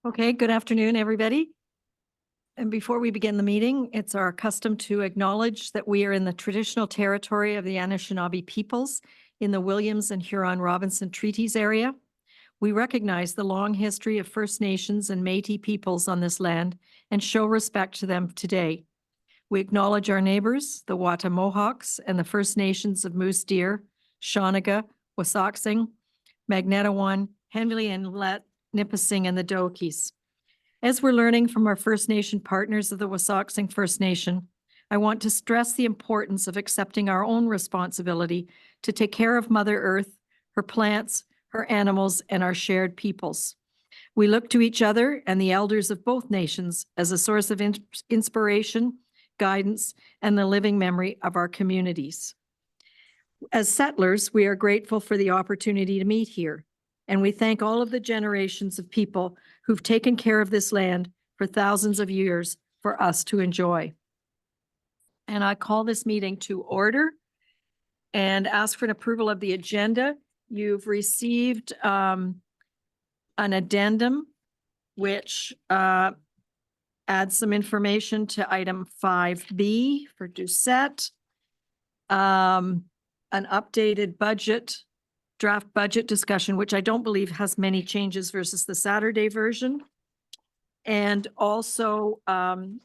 Okay, good afternoon, everybody. And before we begin the meeting, it's our custom to acknowledge that we are in the traditional territory of the Anishinaabe peoples in the Williams and Huron-Robinson Treaties area. We recognize the long history of First Nations and Métis peoples on this land and show respect to them today. We acknowledge our neighbors, the Wata Mohawks and the First Nations of Moose Deer, Shawniga, Wasauksing, Magnetawan, Henley Inlet, Nipissing, and the Dokies. As we're learning from our First Nation partners of the Wasauksing First Nation, I want to stress the importance of accepting our own responsibility to take care of Mother Earth, her plants, her animals, and our shared peoples. We look to each other and the elders of both nations as a source of inspiration, guidance, and the living memory of our communities. As settlers, we are grateful for the opportunity to meet here, and we thank all of the generations of people who've taken care of this land for thousands of years for us to enjoy. And I call this meeting to order and ask for an approval of the agenda. You've received an addendum which adds some information to item 5B for Doucette, an updated budget, draft budget discussion, which I don't believe has many changes versus the Saturday version. And also an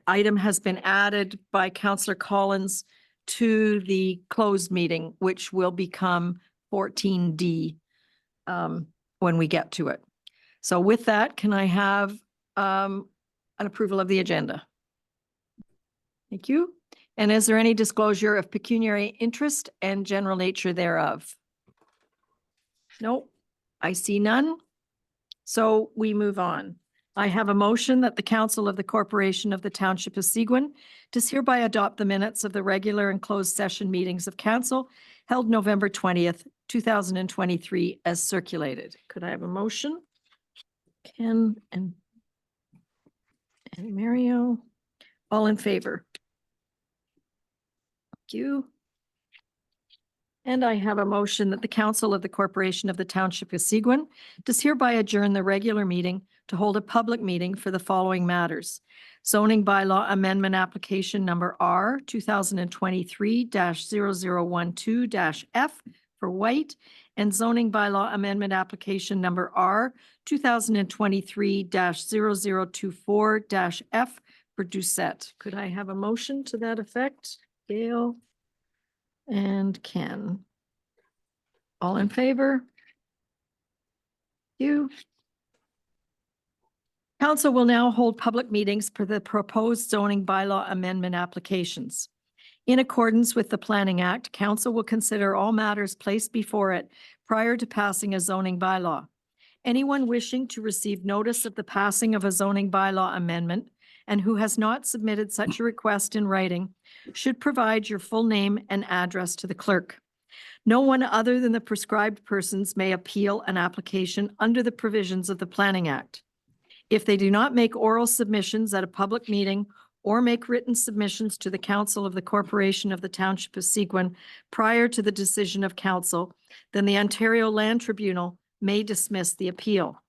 item has been added by Councillor Collins to the closed meeting, which will become 14D when we get to it. So with that, can I have an approval of the agenda? Thank you. And is there any disclosure of pecuniary interest and general nature thereof? No, I see none. So we move on. I have a motion that the Council of the Corporation of the Township of Seguin does hereby adopt the minutes of the regular and closed session meetings of Council held November 20th, 2023 as circulated. Could I have a motion? Ken and Mario, all in favor? Thank you. And I have a motion that the Council of the Corporation of the Township of Seguin does hereby adjourn the regular meeting to hold a public meeting for the following matters. Zoning bylaw amendment application number R 2023-0012-F for White and zoning bylaw amendment application number R 2023-0024-F for Doucette. Could I have a motion to that effect? Gail and Ken. All in favor? You. Council will now hold public meetings for the proposed zoning bylaw amendment applications. In accordance with the Planning Act, Council will consider all matters placed before it prior to passing a zoning bylaw. Anyone wishing to receive notice of the passing of a zoning bylaw amendment and who has not submitted such a request in writing should provide your full name and address to the clerk. No one other than the prescribed persons may appeal an application under the provisions of the Planning Act. If they do not make oral submissions at a public meeting or make written submissions to the Council of the Corporation of the Township of Seguin prior to the decision of Council, then the Ontario Land Tribunal may dismiss the appeal.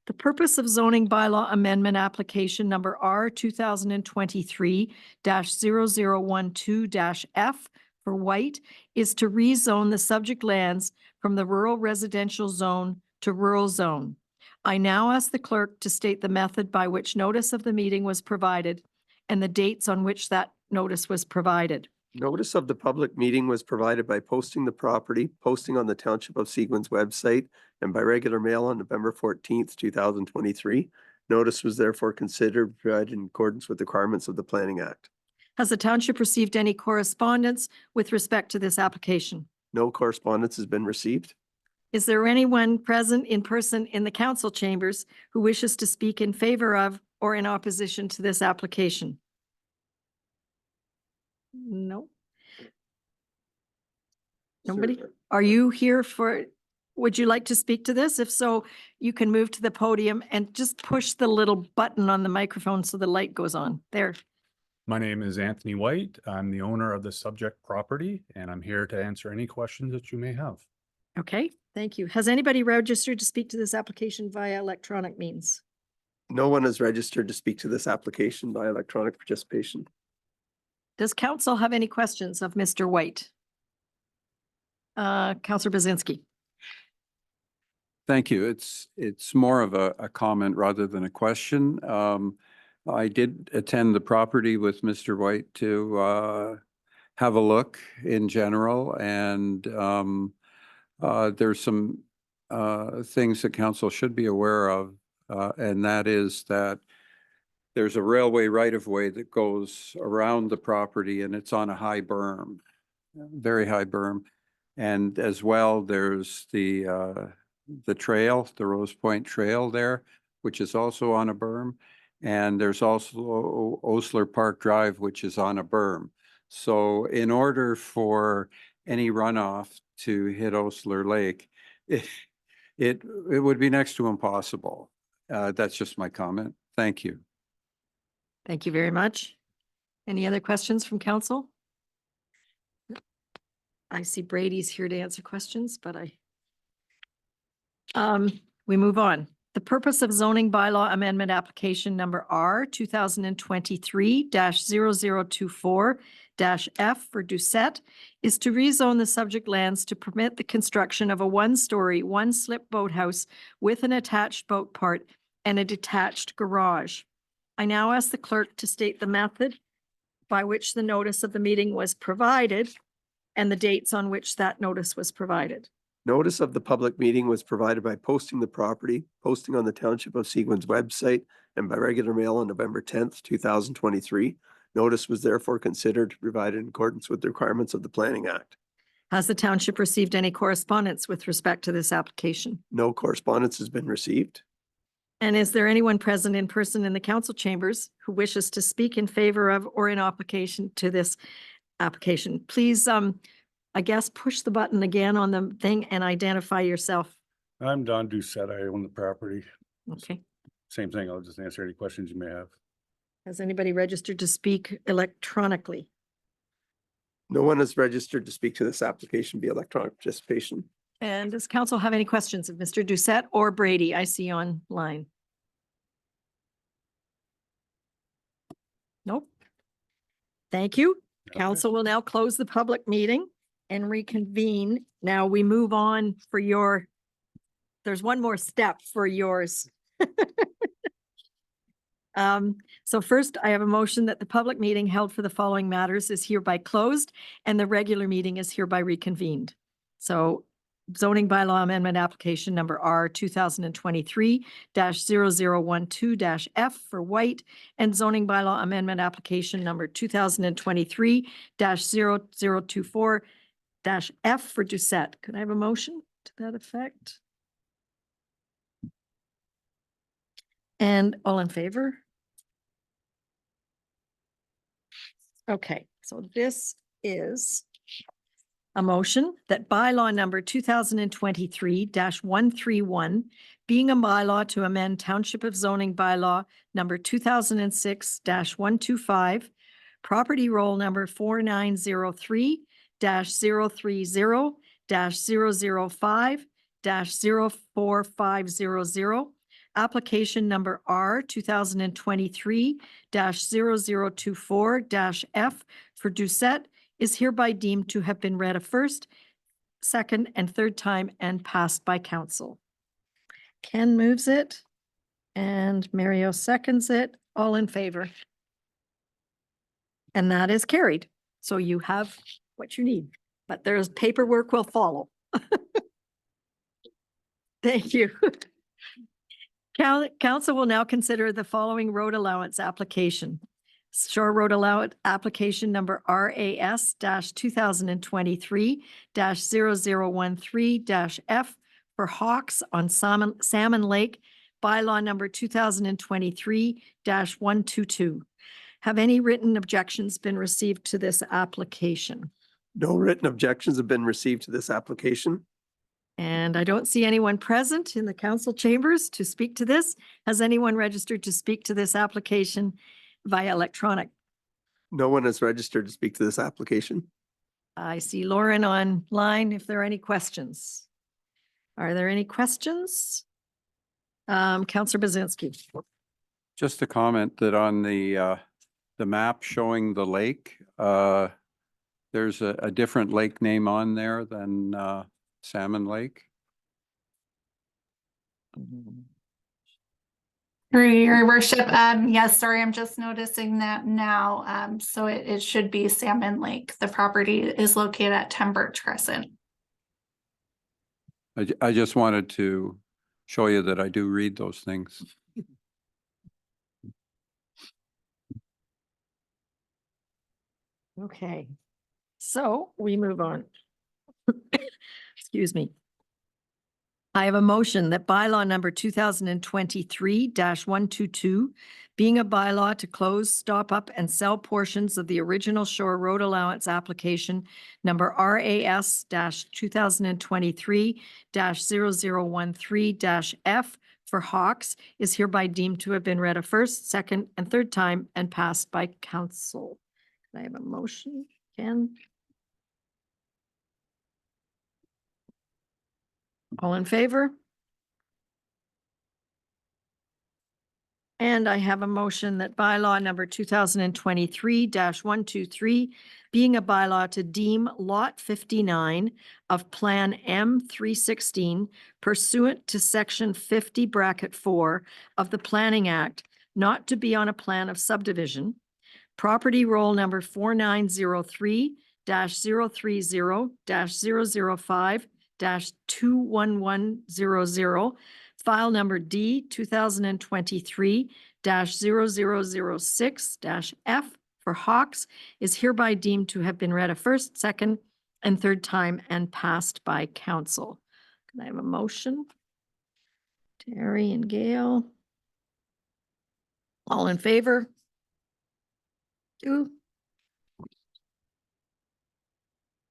The purpose of zoning bylaw amendment application number R 2023-0012-F for White is to rezone the subject lands from the rural residential zone to rural zone. I now ask the clerk to state the method by which notice of the meeting was provided and the dates on which that notice was provided. Notice of the public meeting was provided by posting the property, posting on the Township of Seguin's website, and by regular mail on November 14th, 2023. Notice was therefore considered provided in accordance with the requirements of the Planning Act. Has the township received any correspondence with respect to this application? No correspondence has been received. Is there anyone present in person in the council chambers who wishes to speak in favor of or in opposition to this application? No. Nobody? Sure. Are you here for, would you like to speak to this? If so, you can move to the podium and just push the little button on the microphone so the light goes on. There. My name is Anthony White. I'm the owner of the subject property, and I'm here to answer any questions that you may have. Okay, thank you. Has anybody registered to speak to this application via electronic means? No one is registered to speak to this application by electronic participation. Does council have any questions of Mr. White? Councillor Bazinski. Thank you. It's more of a comment rather than a question. I did attend the property with Mr. White to have a look in general, and there's some things that council should be aware of, and that is that there's a railway right-of-way that goes around the property, and it's on a high berm, very high berm. And as well, there's the trail, the Rose Point Trail there, which is also on a berm. And there's also Osler Park Drive, which is on a berm. So in order for any runoff to hit Osler Lake, it would be next to impossible. That's just my comment. Thank you. Thank you very much. Any other questions from council? I see Brady's here to answer questions, but we move on. The purpose of zoning bylaw amendment application number R 2023-0024-F for Doucette is to rezone the subject lands to permit the construction of a one-story, one-slip boathouse with an attached boat part and a detached garage. I now ask the clerk to state the method by which the notice of the meeting was provided and the dates on which that notice was provided. Notice of the public meeting was provided by posting the property, posting on the Township of Seguin's website, and by regular mail on November 10th, 2023. Notice was therefore considered to be provided in accordance with the requirements of the Planning Act. Has the township received any correspondence with respect to this application? No correspondence has been received. And is there anyone present in person in the council chambers who wishes to speak in favor of or in opposition to this application? Please, I guess, push the button again on the thing and identify yourself. I'm Don Doucette. I own the property. Okay. Same thing. I'll just answer any questions you may have. Has anybody registered to speak electronically? No one is registered to speak to this application via electronic participation. And does council have any questions of Mr. Doucette or Brady? I see online. Nope. Thank you. Okay. Council will now close the public meeting and reconvene. Now we move on for your, there's one more step for yours. So first, I have a motion that the public meeting held for the following matters is hereby closed and the regular meeting is hereby reconvened. So zoning bylaw amendment application number R 2023-0012-F for White and zoning bylaw amendment application number 2023-0024-F for Doucette. Could I have a motion to that effect? And all in favor? Okay, so this is a motion that bylaw number 2023-131, being a bylaw to amend Township of Zoning bylaw number 2006-125, property roll number 4903-030-005-04500, application number R 2023-0024-F for Doucette is hereby deemed to have been read a first, second, and third time and passed by council. Ken moves it and Mario seconds it. All in favor. And that is carried. So you have what you need, but there's paperwork will follow. Thank you. Council will now consider the following road allowance application. Shore Road Allowance application number RAS 2023-0013-F for Hawks on Salmon Lake, bylaw number 2023-122. Have any written objections been received to this application? No written objections have been received to this application. And I don't see anyone present in the council chambers to speak to this. Has anyone registered to speak to this application via electronic? No one has registered to speak to this application. I see Lauren online if there are any questions. Are there any questions? Counselor Bazinski. Just a comment that on the map showing the lake, there's a different lake name on there than Salmon Lake. Your worship, yes, sorry, I'm just noticing that now. So it should be Salmon Lake. The property is located at Birch Crescent. I just wanted to show you that I do read those things. Okay, so we move on. Excuse me. I have a motion that bylaw number 2023-122, being a bylaw to close, stop up and sell portions of the original Shore Road Allowance application number RAS-2023-0013-F for Hawks is hereby deemed to have been read a first, second, and third time and passed by council. Can I have a motion, Ken? All in favor? And I have a motion that bylaw number 2023-123, being a bylaw to deem Lot 59 of Plan M316 pursuant to Section 50(4) of the Planning Act, not to be on a plan of subdivision, property roll number 4903-030-005-21100, file number D 2023-0006-F for Hawks is hereby deemed to have been read a first, second, and third time and passed by council. Can I have a motion? Terry and Gail. All in favor? 2.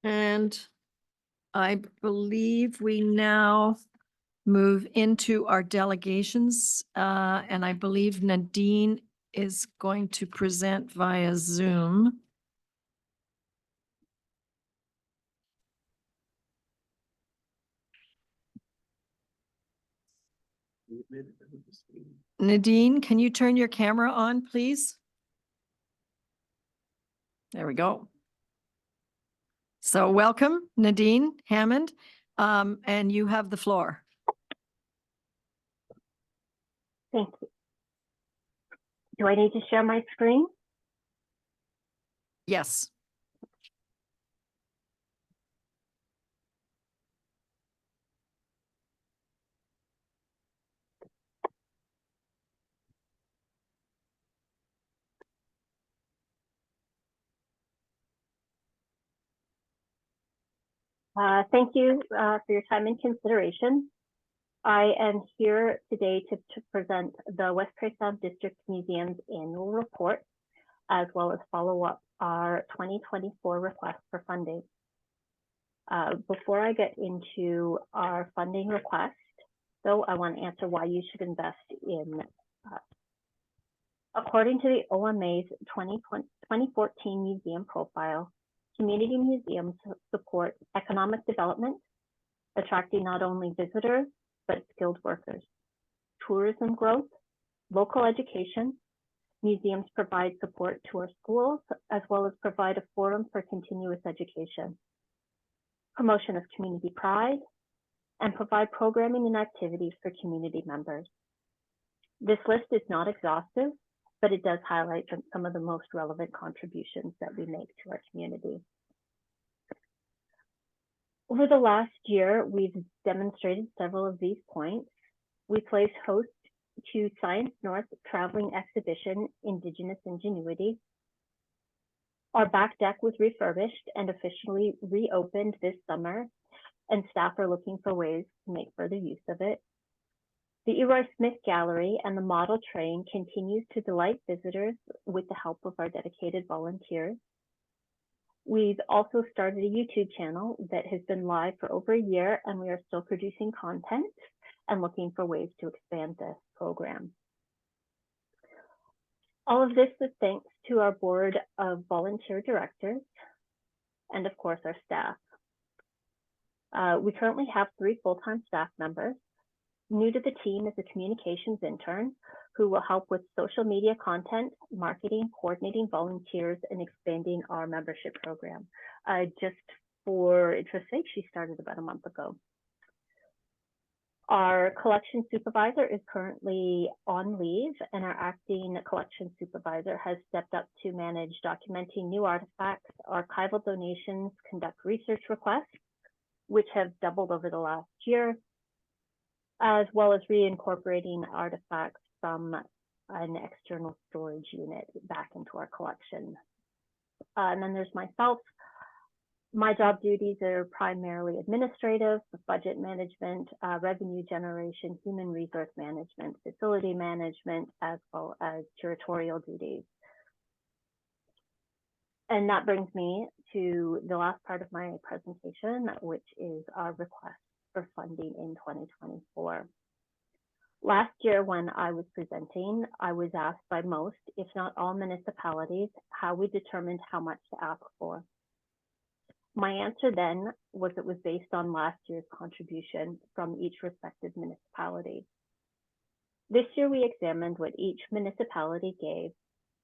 And I believe we now move into our delegations, and I believe Nadine is going to present via Zoom. Nadine, can you turn your camera on, please? There we go. So welcome, Nadine Hammond, and you have the floor. Thank you. Do I need to share my screen? Yes. Thank you for your time and consideration. I am here today to present the West Prairie Sound District Museum's annual report, as well as follow up our 2024 request for funding. Before I get into our funding request, though, I want to answer why you should invest in us. According to the OMA's 2014 museum profile, community museums support economic development, attracting not only visitors, but skilled workers, tourism growth, local education. Museums provide support to our schools, as well as provide a forum for continuous education, promotion of community pride, and provide programming and activities for community members. This list is not exhaustive, but it does highlight some of the most relevant contributions that we make to our community. Over the last year, we've demonstrated several of these points. We placed host to Science North traveling exhibition, Indigenous Ingenuity. Our back deck was refurbished and officially reopened this summer, and staff are looking for ways to make further use of it. The Eroy Smith Gallery and the model train continues to delight visitors with the help of our dedicated volunteers. We've also started a YouTube channel that has been live for over a year, and we are still producing content and looking for ways to expand this program. All of this is thanks to our board of volunteer directors and, of course, our staff. We currently have 3 full-time staff members. New to the team is a communications intern who will help with social media content, marketing, coordinating volunteers, and expanding our membership program. Just for interest's sake, she started about a month ago. Our collection supervisor is currently on leave, and our acting collection supervisor has stepped up to manage documenting new artifacts, archival donations, conduct research requests, which have doubled over the last year, as well as reincorporating artifacts from an external storage unit back into our collection. And then there's myself. My job duties are primarily administrative, budget management, revenue generation, human resource management, facility management, as well as curatorial duties. And that brings me to the last part of my presentation, which is our request for funding in 2024. Last year, when I was presenting, I was asked by most, if not all municipalities, how we determined how much to ask for. My answer then was it was based on last year's contribution from each respective municipality. This year, we examined what each municipality gave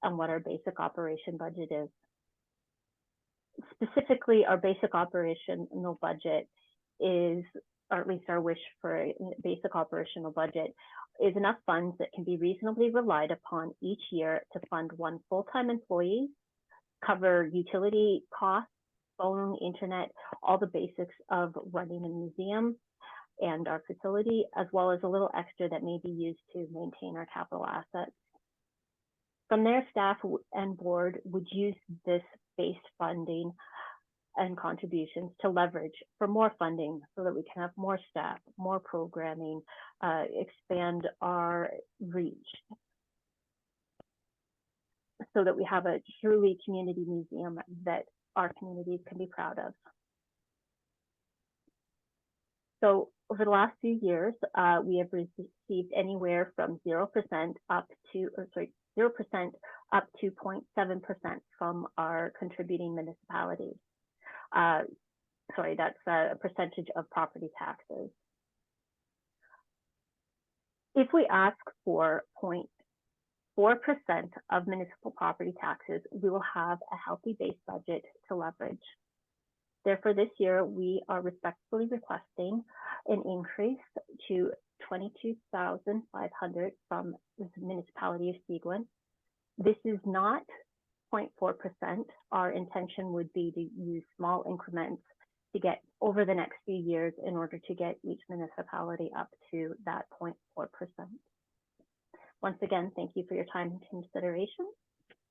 and what our basic operation budget is. Specifically, our basic operational budget is, or at least our wish for a basic operational budget, is enough funds that can be reasonably relied upon each year to fund 1 full-time employee, cover utility costs, phone, internet, all the basics of running a museum and our facility, as well as a little extra that may be used to maintain our capital assets. From there, staff and board would use this base funding and contributions to leverage for more funding so that we can have more staff, more programming, expand our reach, so that we have a truly community museum that our communities can be proud of. So over the last few years, we have received anywhere from 0% up to 0% from our contributing municipalities. That's a percentage of property taxes. If we ask for 0.4% of municipal property taxes, we will have a healthy base budget to leverage. Therefore, this year, we are respectfully requesting an increase to $22,500 from the municipality of Seguin. This is not 0.4%. Our intention would be to use small increments to get over the next few years in order to get each municipality up to that 0.4%. Once again, thank you for your time and consideration.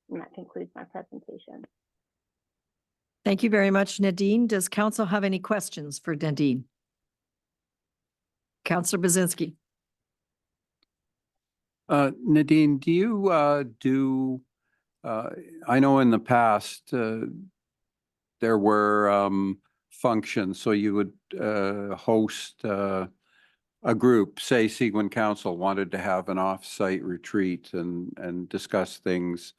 And that concludes my presentation. Thank you very much, Nadine. Does council have any questions for Nadine? Councillor Bazinski. Nadine, do you I know in the past there were functions, so you would host a group, say Seguin Council wanted to have an off-site retreat and discuss things,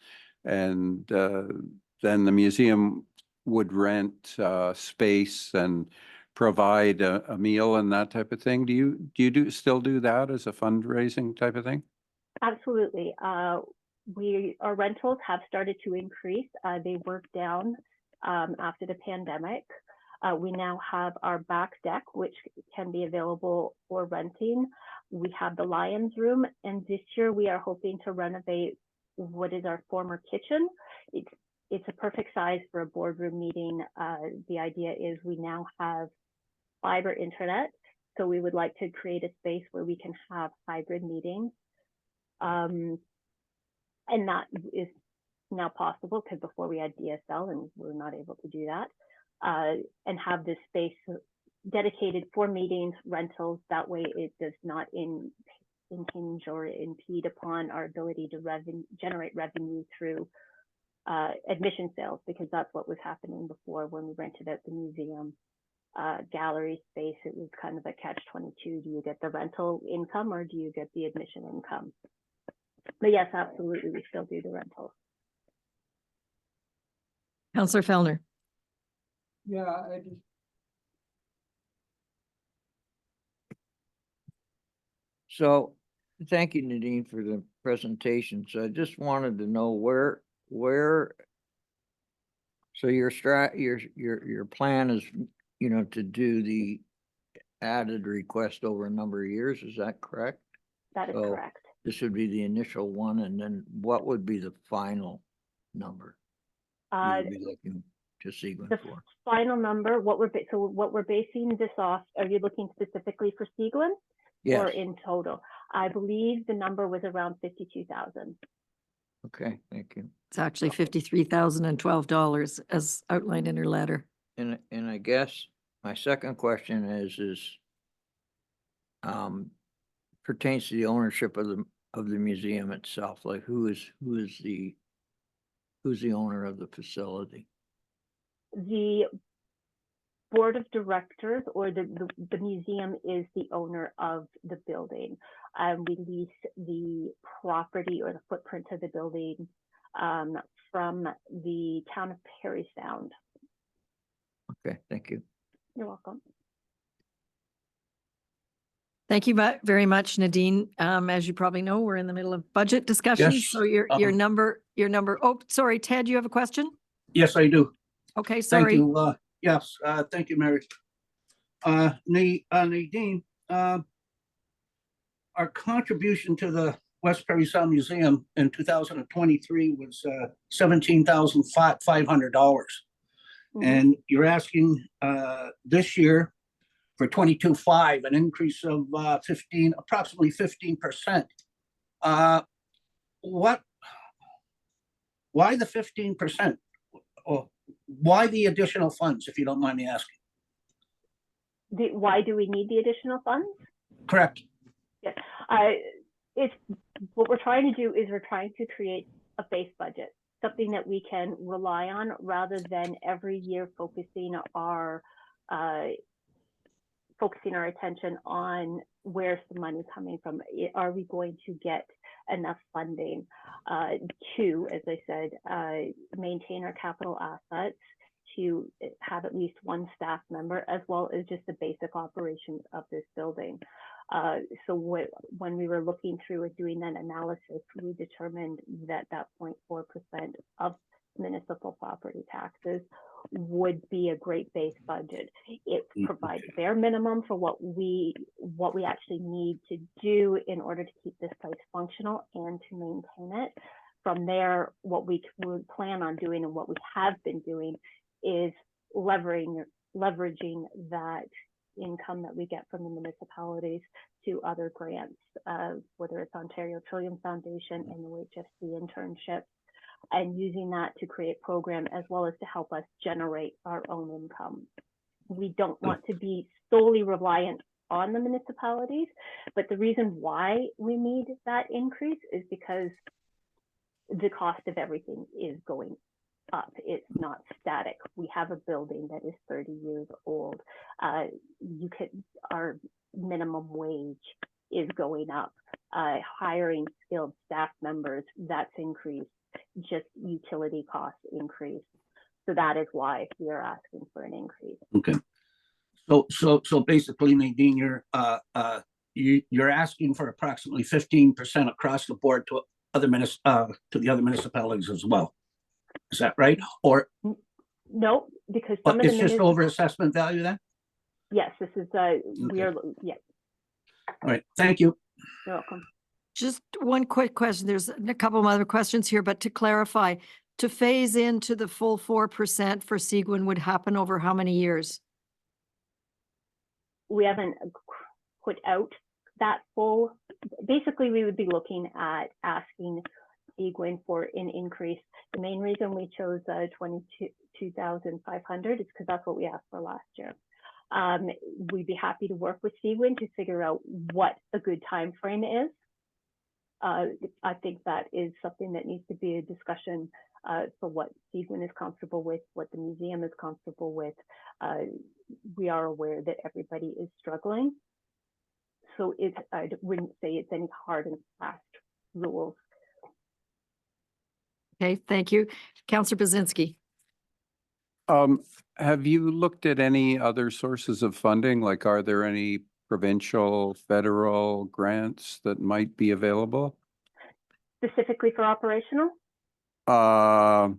and then the museum would rent space and provide a meal and that type of thing. Do you still do that as a fundraising type of thing? Absolutely. Our rentals have started to increase. They were down after the pandemic. We now have our back deck, which can be available for renting. We have the Lions Room, and this year we are hoping to renovate what is our former kitchen. It's a perfect size for a boardroom meeting. The idea is we now have fiber internet, so we would like to create a space where we can have hybrid meetings. And that is now possible because before we had DSL and we were not able to do that. And have this space dedicated for meetings, rentals. That way it does not impinge or impede upon our ability to generate revenue through admission sales, because that's what was happening before when we rented out the museum gallery space. It was kind of a catch-22. Do you get the rental income or do you get the admission income? But yes, absolutely, we still do the rentals. Councillor Fellner. Yeah, I just So, thank you, Nadine, for the presentation. So I just wanted to know where. So your plan is, to do the added request over a number of years, is that correct? That is So correct. this would be the initial one, and then what would be the final number you would be looking to Seguin The for? final number, what we're basing this off, are you looking specifically for Seguin? Yes, Or in total? I believe the number was around 52,000. okay, thank you. It's actually $53,012 as outlined in her letter. And I guess my second question is pertains to the ownership of the museum itself, like who's the owner of the facility? The board of directors or the museum is the owner of the building. We lease the property or the footprint of the building from the town of Perry Sound. Okay, thank you. You're welcome. Thank you very much, Nadine. As you probably know, we're in the middle of budget discussions. Yes, So your number, oh, sorry, Ted, you have a question? Yes, I do. Okay, Thank sorry. you. Yes, thank you, Mary. Nadine, our contribution to the West Perry Sound Museum in 2023 was $17,500. Mhm. And you're asking this year for 22.5, an increase of approximately 15%. Why the 15%? Or why the additional funds, if you don't mind me asking? Why do we need the additional funds? Correct. It's what we're trying to do is we're trying to create a base budget, something that we can rely on rather than every year focusing our attention on where's the money coming from. Are we going to get enough funding to, as I said, maintain our capital assets, to have at least one staff member, as well as just the basic operations of this building. So when we were looking through and doing that analysis, we determined that 0.4% of municipal property taxes would be a great base budget. It provides bare minimum for what we actually need to do in order to keep this place functional and to maintain it. From there, what we would plan on doing and what we have been doing is leveraging that income that we get from the municipalities to other grants, whether it's Ontario Trillium Foundation and the HSC internships, and using that to create program as well as to help us generate our own income. We don't want to be solely reliant on the municipalities, but the reason why we need that increase is because the cost of everything is going up. It's not static. We have a building that is 30 years old. Our minimum wage is going up. Hiring skilled staff members, that's increased. Just utility costs increase. So that is why we are asking for an increase. Okay. So basically, Nadine, you're asking for approximately 15% across the board to the other municipalities as well. Is that right? Or no, because some of it's the just over assessment value then? Yes, this is we are yes. All right. Thank you. You're welcome. Just one quick question. There's a couple of other questions here, but to clarify, to phase into the full 4% for Seguin would happen over how many years? We haven't put out that full. Basically, we would be looking at asking Seguin for an increase. The main reason we chose 22,500 is because that's what we asked for last year. We'd be happy to work with Seguin to figure out what a good time frame is. I think that is something that needs to be a discussion for what Seguin is comfortable with, what the museum is comfortable with. We are aware that everybody is struggling. So I wouldn't say it's any hard and fast rules. Okay, thank you. Councillor Bazinski. Have you looked at any other sources of funding? Like, are there any provincial, federal grants that might be available? Specifically for operational? Uh,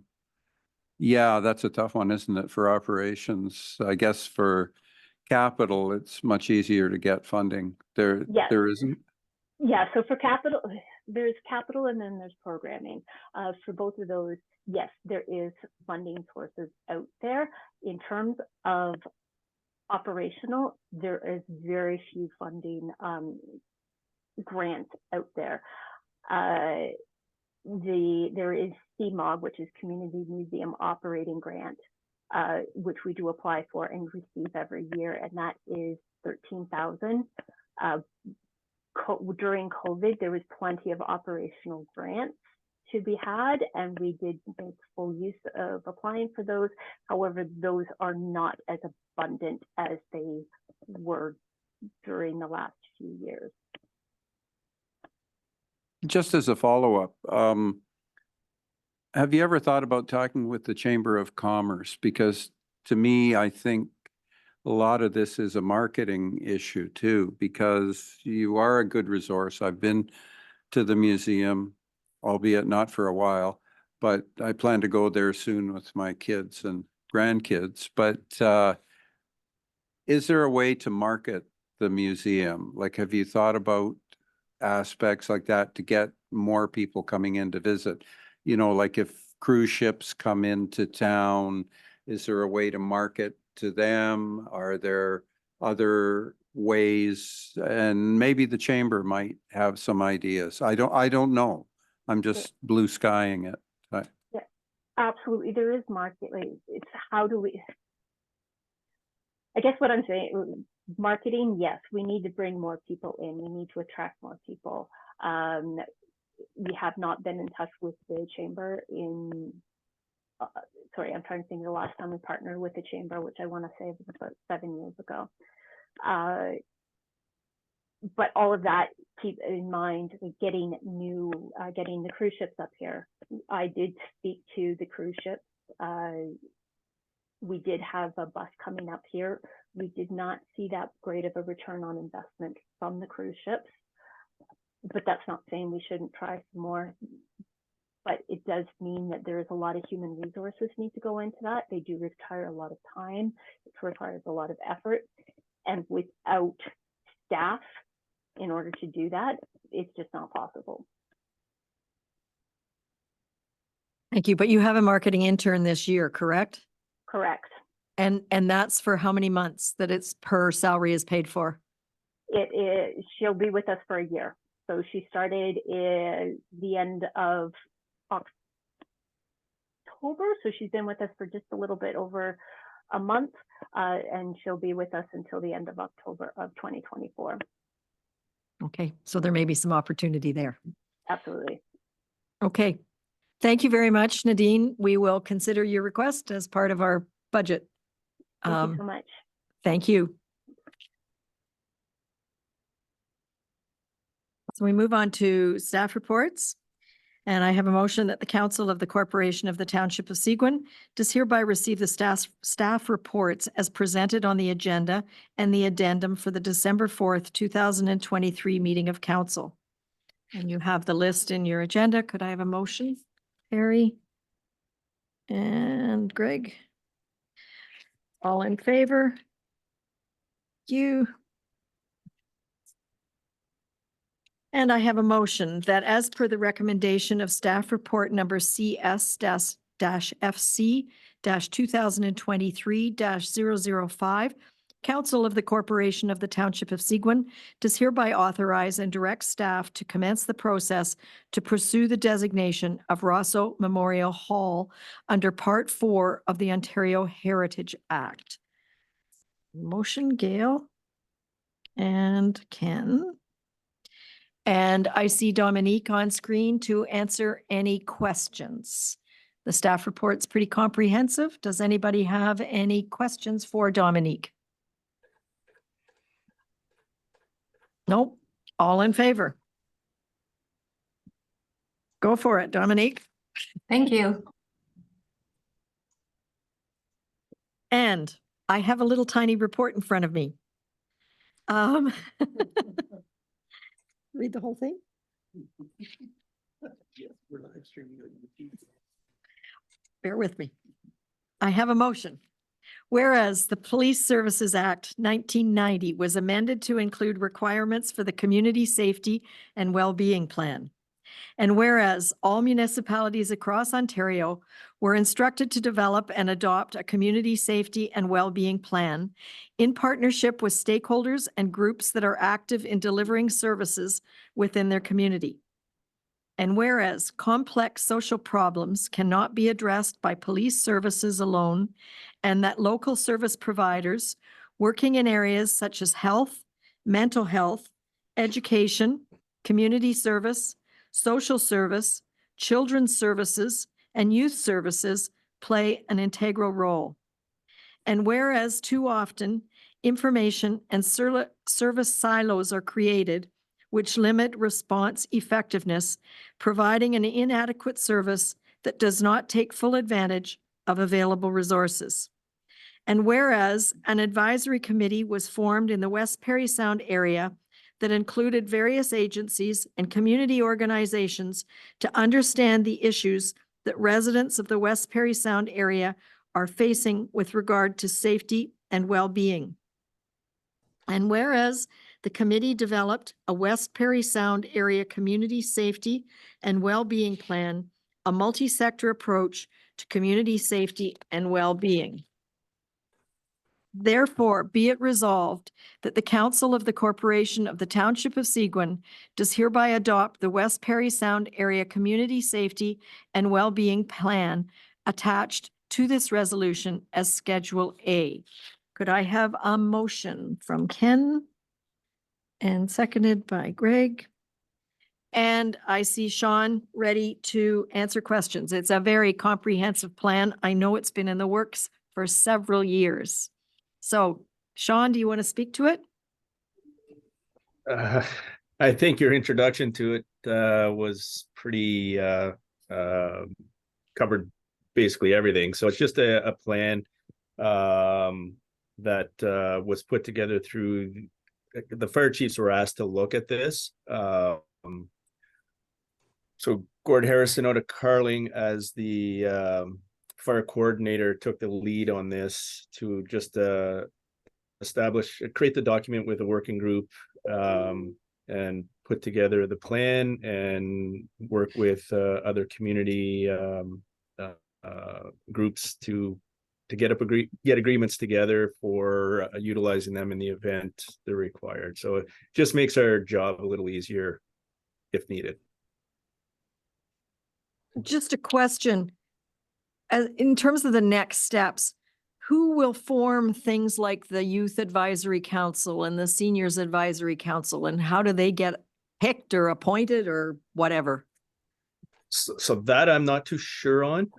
yeah, that's a tough one, isn't it, for operations? I guess for capital, it's much easier to get funding. Yes. There isn't. Yeah, so for capital, there's capital and then there's programming. For both of those, yes, there is funding sources out there. In terms of operational, there is very few funding grants out there. There is CMOG, which is Community Museum Operating Grant, which we do apply for and receive every year, and that is $13,000. During COVID, there was plenty of operational grants to be had, and we did make full use of applying for those. However, those are not as abundant as they were during the last few years. Just as a follow-up, have you ever thought about talking with the Chamber of Commerce? Because to me, I think a lot of this is a marketing issue too, because you are a good resource. I've been to the museum, albeit not for a while, but I plan to go there soon with my kids and grandkids. But is there a way to market the museum? Like, have you thought about aspects like that to get more people coming in to visit? You know, like if cruise ships come into town, is there a way to market to them? Are there other ways? And maybe the chamber might have some ideas. I don't know. I'm just blue skying it. Yeah, absolutely. There is market. Like, it's how do we? I guess what I'm saying, marketing. Yes, we need to bring more people in. We need to attract more people. We have not been in touch with the chamber in. Sorry, I'm trying to think of the last time we partnered with the chamber, which I want to say was about 7 years ago. But all of that, keep in mind, getting the cruise ships up here. I did speak to the cruise ships. We did have a bus coming up here. We did not see that great of a return on investment from the cruise ships, but that's not saying we shouldn't try some more. But it does mean that there is a lot of human resources need to go into that. They do require a lot of time. It requires a lot of effort. And without staff, in order to do that, it's just not possible. Thank you. But you have a marketing intern this year, correct? Correct. And that's for how many months that it's per salary is paid for? It is, she'll be with us for a year. So she started in the end of October. So she's been with us for just a little bit over a month, and she'll be with us until the end of October of 2024. Okay, so there may be some opportunity there. Absolutely. Okay. Thank you very much, Nadine. We will consider your request as part of our budget. Thank you so much. Thank you. So we move on to staff reports. And I have a motion that the Council of the Corporation of the Township of Seguin does hereby receive the staff reports as presented on the agenda and the addendum for the December 4th, 2023 meeting of council. And you have the list in your agenda. Could I have a motion? Harry and Greg. All in favor? You. And I have a motion that as per the recommendation of staff report number CS-FC-2023-005, Council of the Corporation of the Township of Seguin does hereby authorize and direct staff to commence the process to pursue the designation of Rosso Memorial Hall under Part 4 of the Ontario Heritage Act. Motion, Gail and Ken. And I see Dominique on screen to answer any questions. The staff report's pretty comprehensive. Does anybody have any questions for Dominique? Nope. All in favor? Go for it, Dominique. Thank you. And I have a little tiny report in front of me. Um, read the whole thing? Bear with me. I have a motion. Whereas the Police Services Act 1990 was amended to include requirements for the Community Safety and Well-being Plan. And whereas all municipalities across Ontario were instructed to develop and adopt a community safety and well-being plan in partnership with stakeholders and groups that are active in delivering services within their community. And whereas complex social problems cannot be addressed by police services alone, and that local service providers working in areas such as health, mental health, education, community service, social service, children's services, and youth services play an integral role. And whereas too often information and service silos are created, which limit response effectiveness, providing an inadequate service that does not take full advantage of available resources. And whereas an advisory committee was formed in the West Parry Sound area that included various agencies and community organizations to understand the issues that residents of the West Parry Sound area are facing with regard to safety and well-being. And whereas the committee developed a West Parry Sound area community safety and well-being plan, a multi-sector approach to community safety and well-being. Therefore, be it resolved that the Council of the Corporation of the Township of Seguin does hereby adopt the West Parry Sound Area Community Safety and Well-being Plan attached to this resolution as Schedule A. Could I have a motion from Ken? And seconded by Greg. And I see Sean ready to answer questions. It's a very comprehensive plan. I know it's been in the works for several years. So Sean, do you want to speak to it? I think your introduction to it was pretty covered basically everything. So it's just a plan that was put together through the fire chiefs were asked to look at this. So Gord Harrison out of Carling as the fire coordinator took the lead on this to just create the document with a working group and put together the plan and work with other community groups to get agreements together for utilizing them in the event they're required. So it just makes our job a little easier if needed. Just a question. In terms of the next steps, who will form things like the Youth Advisory Council and the Seniors Advisory Council, and how do they get picked or appointed or whatever? So that I'm not too sure on.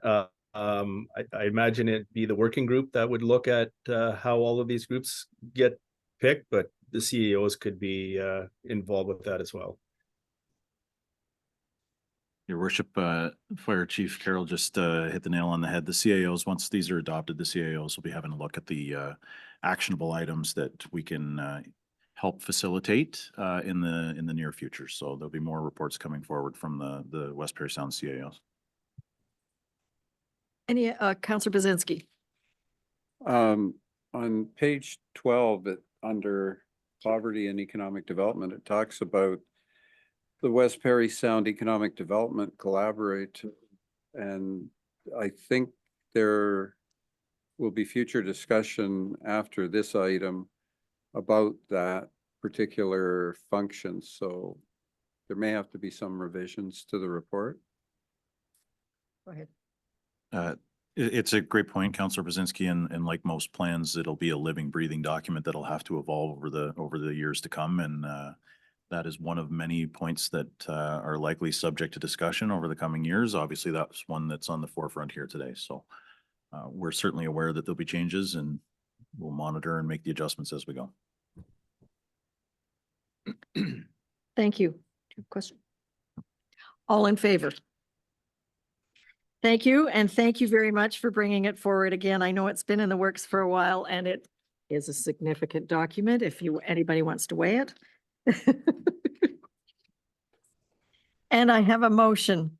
I imagine it'd be the working group that would look at how all of these groups get picked, but the CEOs could be involved with that as well. Your worship, Fire Chief Carroll just hit the nail on the head. The CAOs, once these are adopted, the CAOs will be having a look at the actionable items that we can help facilitate in the near future. So there'll be more reports coming forward from the West Parry Sound CAOs. Any, Councillor Bazinski? On page 12, under poverty and economic development, it talks about the West Parry Sound Economic Development Collaborate, and I think there will be future discussion after this item about that particular function. So there may have to be some revisions to the report. Go ahead. It's a great point, Councillor Brzezinski, and like most plans, it'll be a living, breathing document that'll have to evolve over the years to come, and that is one of many points that are likely subject to discussion over the coming years. Obviously, that's one that's on the forefront here today. So we're certainly aware that there'll be changes, and we'll monitor and make the adjustments as we go. Thank you. Question? All in favor? Thank you, and thank you very much for bringing it forward again. I know it's been in the works for a while, and is a significant document if anybody wants to weigh it. And I have a motion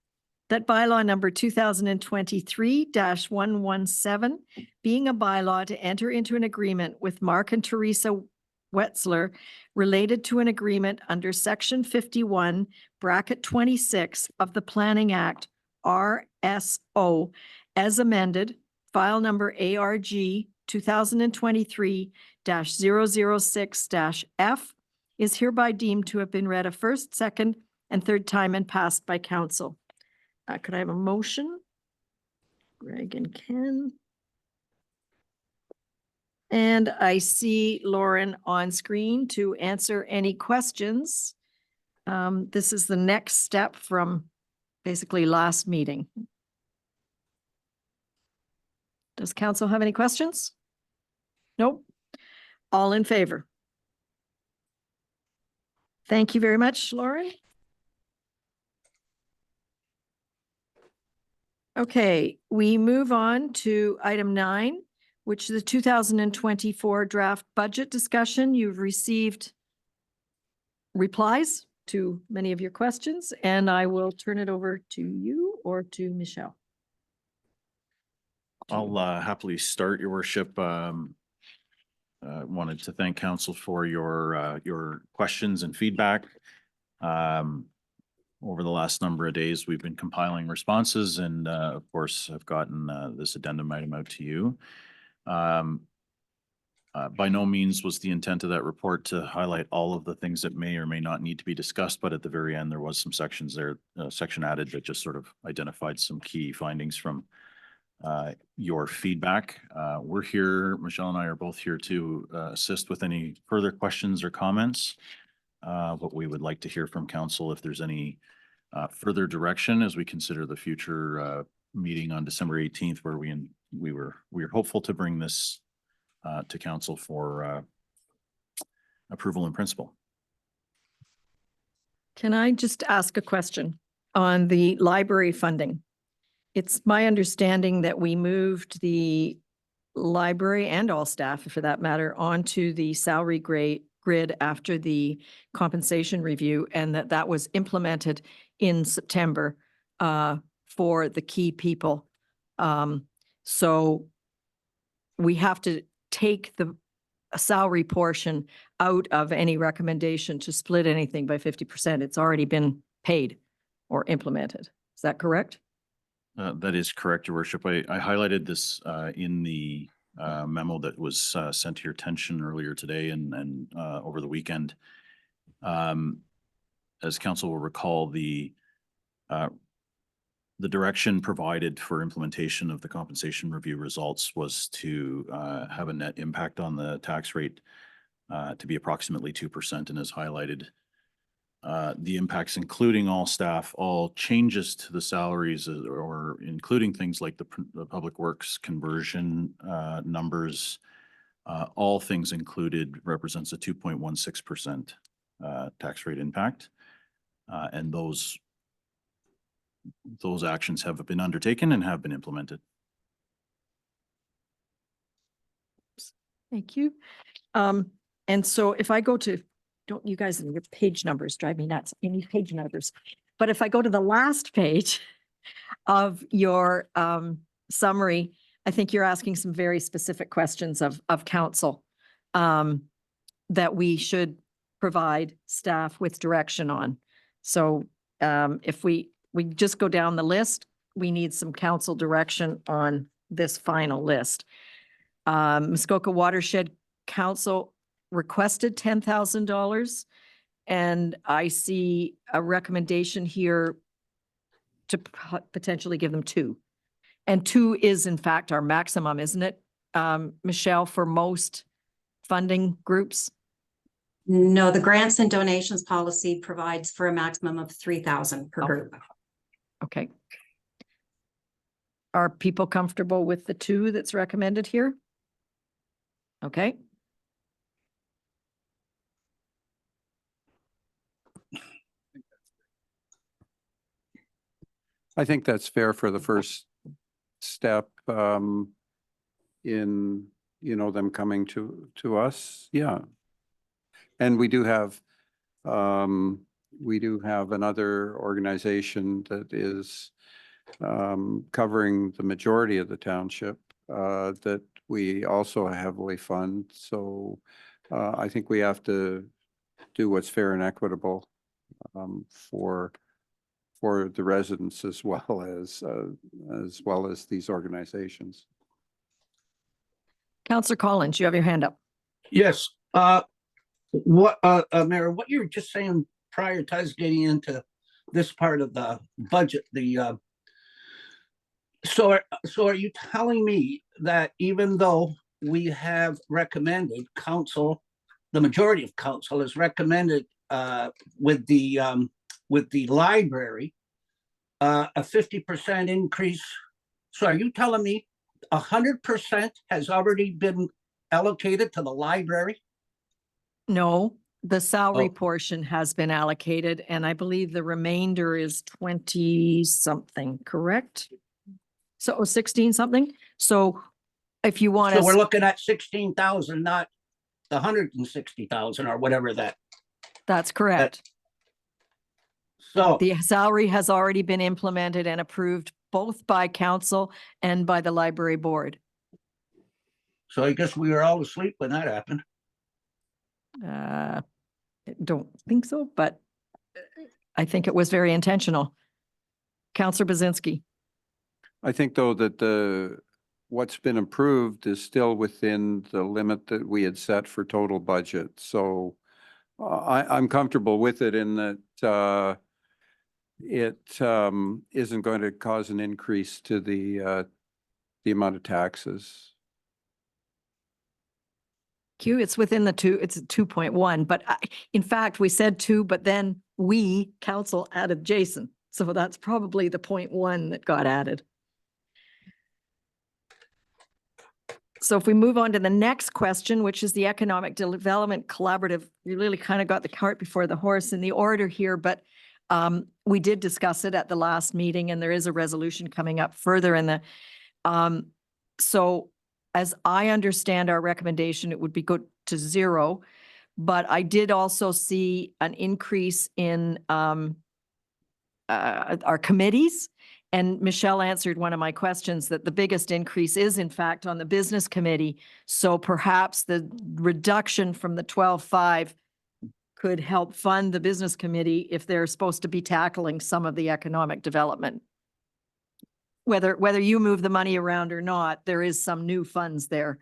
that bylaw number 2023-117, being a bylaw to enter into an agreement with Mark and Teresa Wetzler related to an agreement under section 51, bracket 26 of the Planning Act, RSO, as amended, file number ARG 2023-006-F, is hereby deemed to have been read a first, second, and third time and passed by council. Could I have a motion? Greg and Ken. And I see Lauren on screen to answer any questions. This is the next step from basically last meeting. Does council have any questions? Nope. All in favor? Thank you very much, Lauren. Okay, we move on to item 9, which is the 2024 draft budget discussion. You've received replies to many of your questions, and I will turn it over to you or to Michelle. I'll happily start, Your Worship. Wanted to thank council for your questions and feedback. Over the last number of days, we've been compiling responses, and of course, I've gotten this addendum item out to you. By no means was the intent of that report to highlight all of the things that may or may not need to be discussed, but at the very end, there was some sections there, section added that just sort of identified some key findings from your feedback. We're here, Michelle and I are both here to assist with any further questions or comments. But we would like to hear from council if there's any further direction as we consider the future meeting on December 18th, where we were hopeful to bring this to council for approval in principle. Can I just ask a question on the library funding? It's my understanding that we moved the library and all staff, for that matter, onto the salary grid after the compensation review, and that was implemented in September for the key people. So we have to take the salary portion out of any recommendation to split anything by 50%. It's already been paid or implemented. Is that correct? That is correct, Your Worship. I highlighted this in the memo that was sent to your attention earlier today and over the weekend. As council will recall, the direction provided for implementation of the compensation review results was to have a net impact on the tax rate to be approximately 2%, and as highlighted, the impacts including all staff, all changes to the salaries or including things like the public works conversion numbers, all things included represents a 2.16% tax rate impact. And those actions have been undertaken and have been implemented. Thank you. And so if I go to, don't you guys, your page numbers drive me nuts. You need page numbers. But if I go to the last page of your summary, I think you're asking some very specific questions of council that we should provide staff with direction on. So if we just go down the list, we need some council direction on this final list. Muskoka Watershed Council requested $10,000, and I see a recommendation here to potentially give them 2. And 2 is in fact our maximum, isn't it, Michelle, for most funding groups? No, the grants and donations policy provides for a maximum of 3,000 per group. Okay. Are people comfortable with the 2 that's recommended here? Okay. I think that's fair for the first step in you know, them coming to us, yeah. And we do have another organization that is covering the majority of the township that we also heavily fund. So I think we have to do what's fair and equitable for the residents as well as these organizations. Councillor Collins, you have your hand up. Yes, Mayor, what you were just saying prior to us getting into this part of the budget, so are you telling me that even though we have recommended the majority of council has recommended with the library a 50% increase? So are you telling me 100% has already been allocated to the library? No, the salary Oh. portion has been allocated, and I believe the remainder is 20 something, correct? So 16 something. So if you want So we're to, looking at 16,000, not the 160,000 or whatever that. that's correct. So, The salary has already been implemented and approved both by council and by the library board. so I guess we were all asleep when that happened. I don't think so, but I think it was very intentional. Councillor Bazinski. I think though that what's been approved is still within the limit that we had set for total budget. So I'm comfortable with it in that it isn't going to cause an increase to the amount of taxes. Q, it's within the it's 2.1, but in fact, we said 2, but then we, council, added Jason. So that's probably the 0.1 that got added. So if we move on to the next question, which is the Economic Development Collaborative, you really kind of got the cart before the horse in the order here, but we did discuss it at the last meeting, and there is a resolution coming up further in the, so as I understand our recommendation, it would be good to 0, but I did also see an increase in our committees. And Michelle answered one of my questions that the biggest increase is in fact on the business committee. So perhaps the reduction from the 12.5 could help fund the business committee if they're supposed to be tackling some of the economic development. Whether you move the money around or not, there is some new funds there.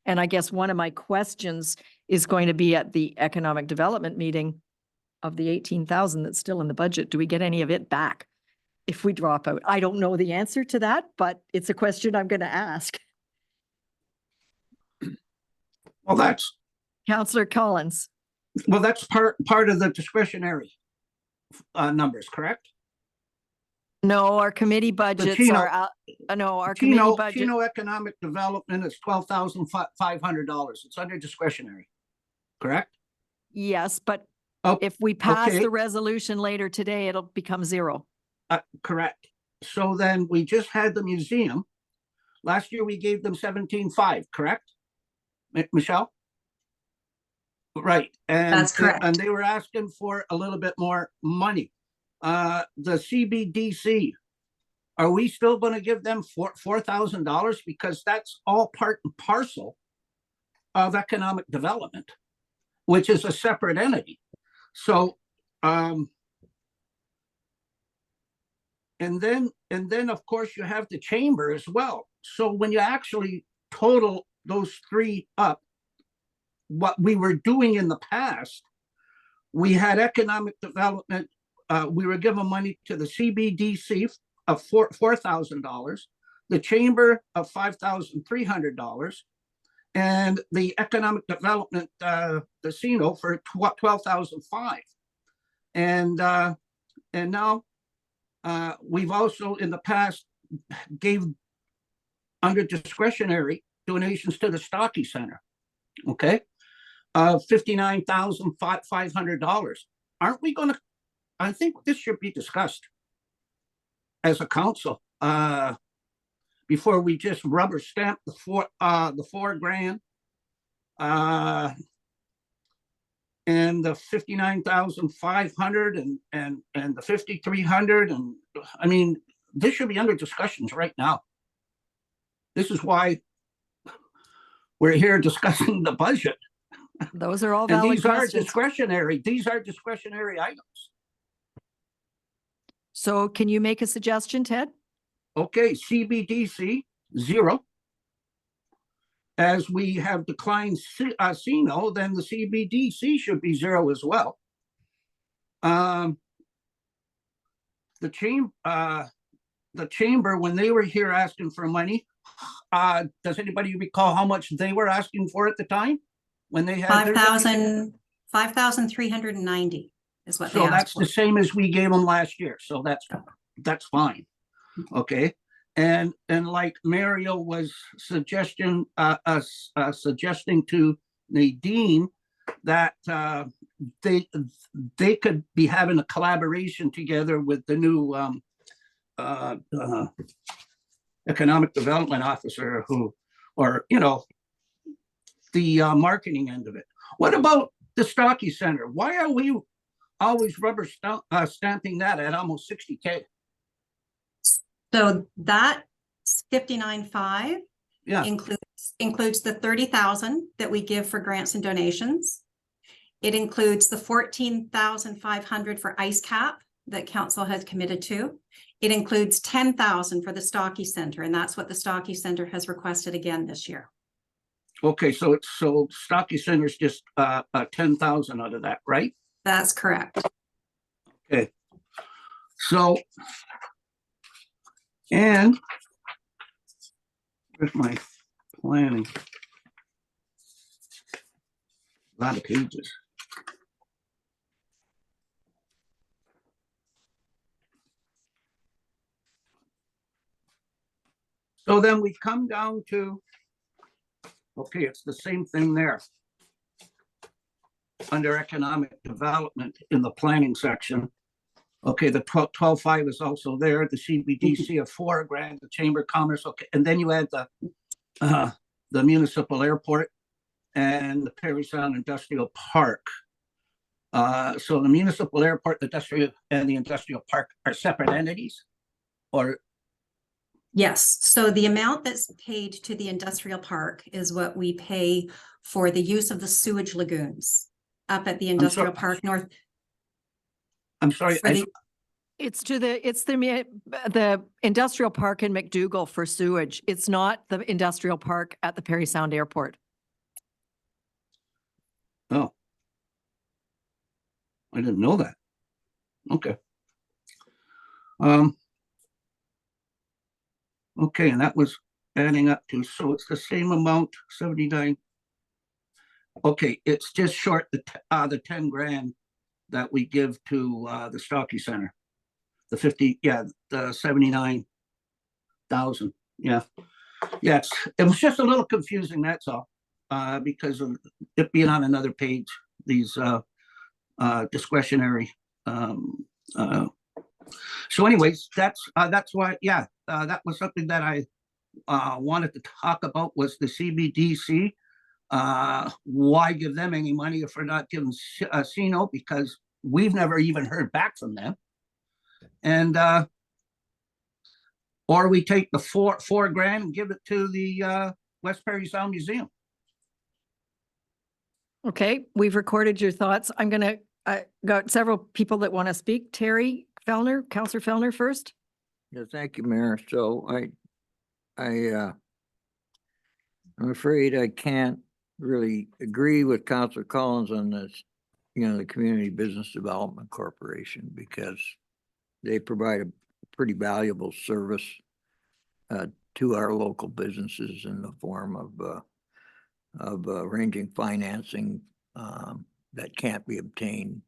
And I guess one of my questions is going to be at the economic development meeting of the 18,000 that's still in the budget. Do we get any of it back if we drop out? I don't know the answer to that, but it's a question I'm going to ask. Well, that's Councillor Collins. part of the discretionary numbers, correct? No, our committee budgets Chino- are out. No, our committee budget. Chino Economic Development is $12,500. It's under discretionary, correct? Yes, but Oh, if we pass okay. the resolution later today, it'll become 0. Correct. So then we just had the museum. Last year we gave them 17.5, correct? Michelle? Right. And That's correct. And they were asking for a little bit more money. The CBDC, are we still going to give them $4,000 because that's all part and parcel of economic development, which is a separate entity. So, and then of course you have the chamber as well. So when you actually total those 3 up, what we were doing in the past, we had economic development. We were giving money to the CBDC of $4,000, the chamber of $5,300, and the economic development casino for $12,500. And now we've also in the past gave under discretionary donations to the Stocky Center. Okay, $59,500. Aren't we going to? I think this should be discussed as a council, before we just rubber stamp the $4,000. And the 59,500 and the 5,300, and I mean, this should be under discussions right now. This is why we're here discussing the budget. Those are all And valid these are questions. discretionary, these are discretionary items. So can you make a suggestion, Ted? Okay, CBDC, 0. As we have declined CINO, then the CBDC should be 0 as well. The chamber, when they were here asking for money, does anybody recall how much they were asking for at the time? When they had their 5,390 is what they So asked that's for. the same as we gave them last year, so that's fine. Okay, and like Mario was suggesting to Nadine that they could be having a collaboration together with the new economic development officer or the marketing end of it. What about the Stocky Center? Why are we always rubber stamping that at almost 60K? So that 59.5 Yeah, includes the 30,000 that we give for grants and donations. It includes the 14,500 for ice cap that council has committed to. It includes 10,000 for the Stocky Center, and that's what the Stocky Center has requested again this year. okay, so Stocky Center's just 10,000 out of that, right? That's correct. Okay. So, and where's my planning? A lot of pages. So then we come down to, okay, it's the same thing there. Under economic development in the planning section. Okay, the 12.5 is also there, the CBDC of $4,000, the Chamber of Commerce, okay, and then you add the municipal airport and the Perry Sound Industrial Park. So the municipal airport, the industrial and the industrial park are separate entities, or? Yes, so the amount that's paid to the industrial park is what we pay for the use of the sewage lagoons up at the industrial park north. I'm sorry, It's the industrial park in McDougall for sewage. It's not the industrial park at the Perry Sound Airport. oh. I didn't know that. Okay. Okay, and that was adding up to, so it's the same amount, 79. Okay, it's just short the $10,000 that we give to the Stocky Center. The 79,000. Yeah. Yes, it was just a little confusing, that's all. Because of it being on another page, these discretionary. So anyways, that's why, that was something that I wanted to talk about, was the CBDC. Why give them any money if we're not giving CINO? Because we've never even heard back from them. And or we take the $4,000 and give it to the West Perry Sound Museum. Okay, we've recorded your thoughts. I'm gonna, got several people that want to speak. Terry Fellner, Councillor Fellner first. Yeah, thank you, Mayor. So I'm afraid I can't really agree with Councillor Collins on this, the Community Business Development Corporation, because they provide a pretty valuable service to our local businesses in the form of arranging financing that can't be obtained,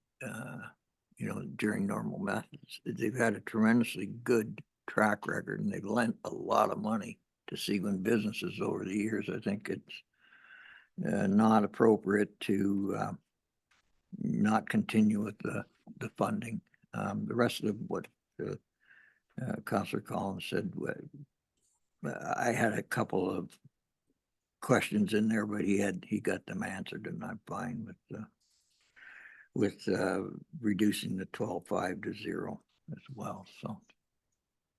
during normal methods. They've had a tremendously good track record, and they've lent a lot of money to Seguin businesses over the years. I think it's not appropriate to not continue with the funding. The rest of what Councillor Collins said I had a couple of questions in there, but he got them answered, and I'm fine with reducing the 12.5 to 0 as well, so.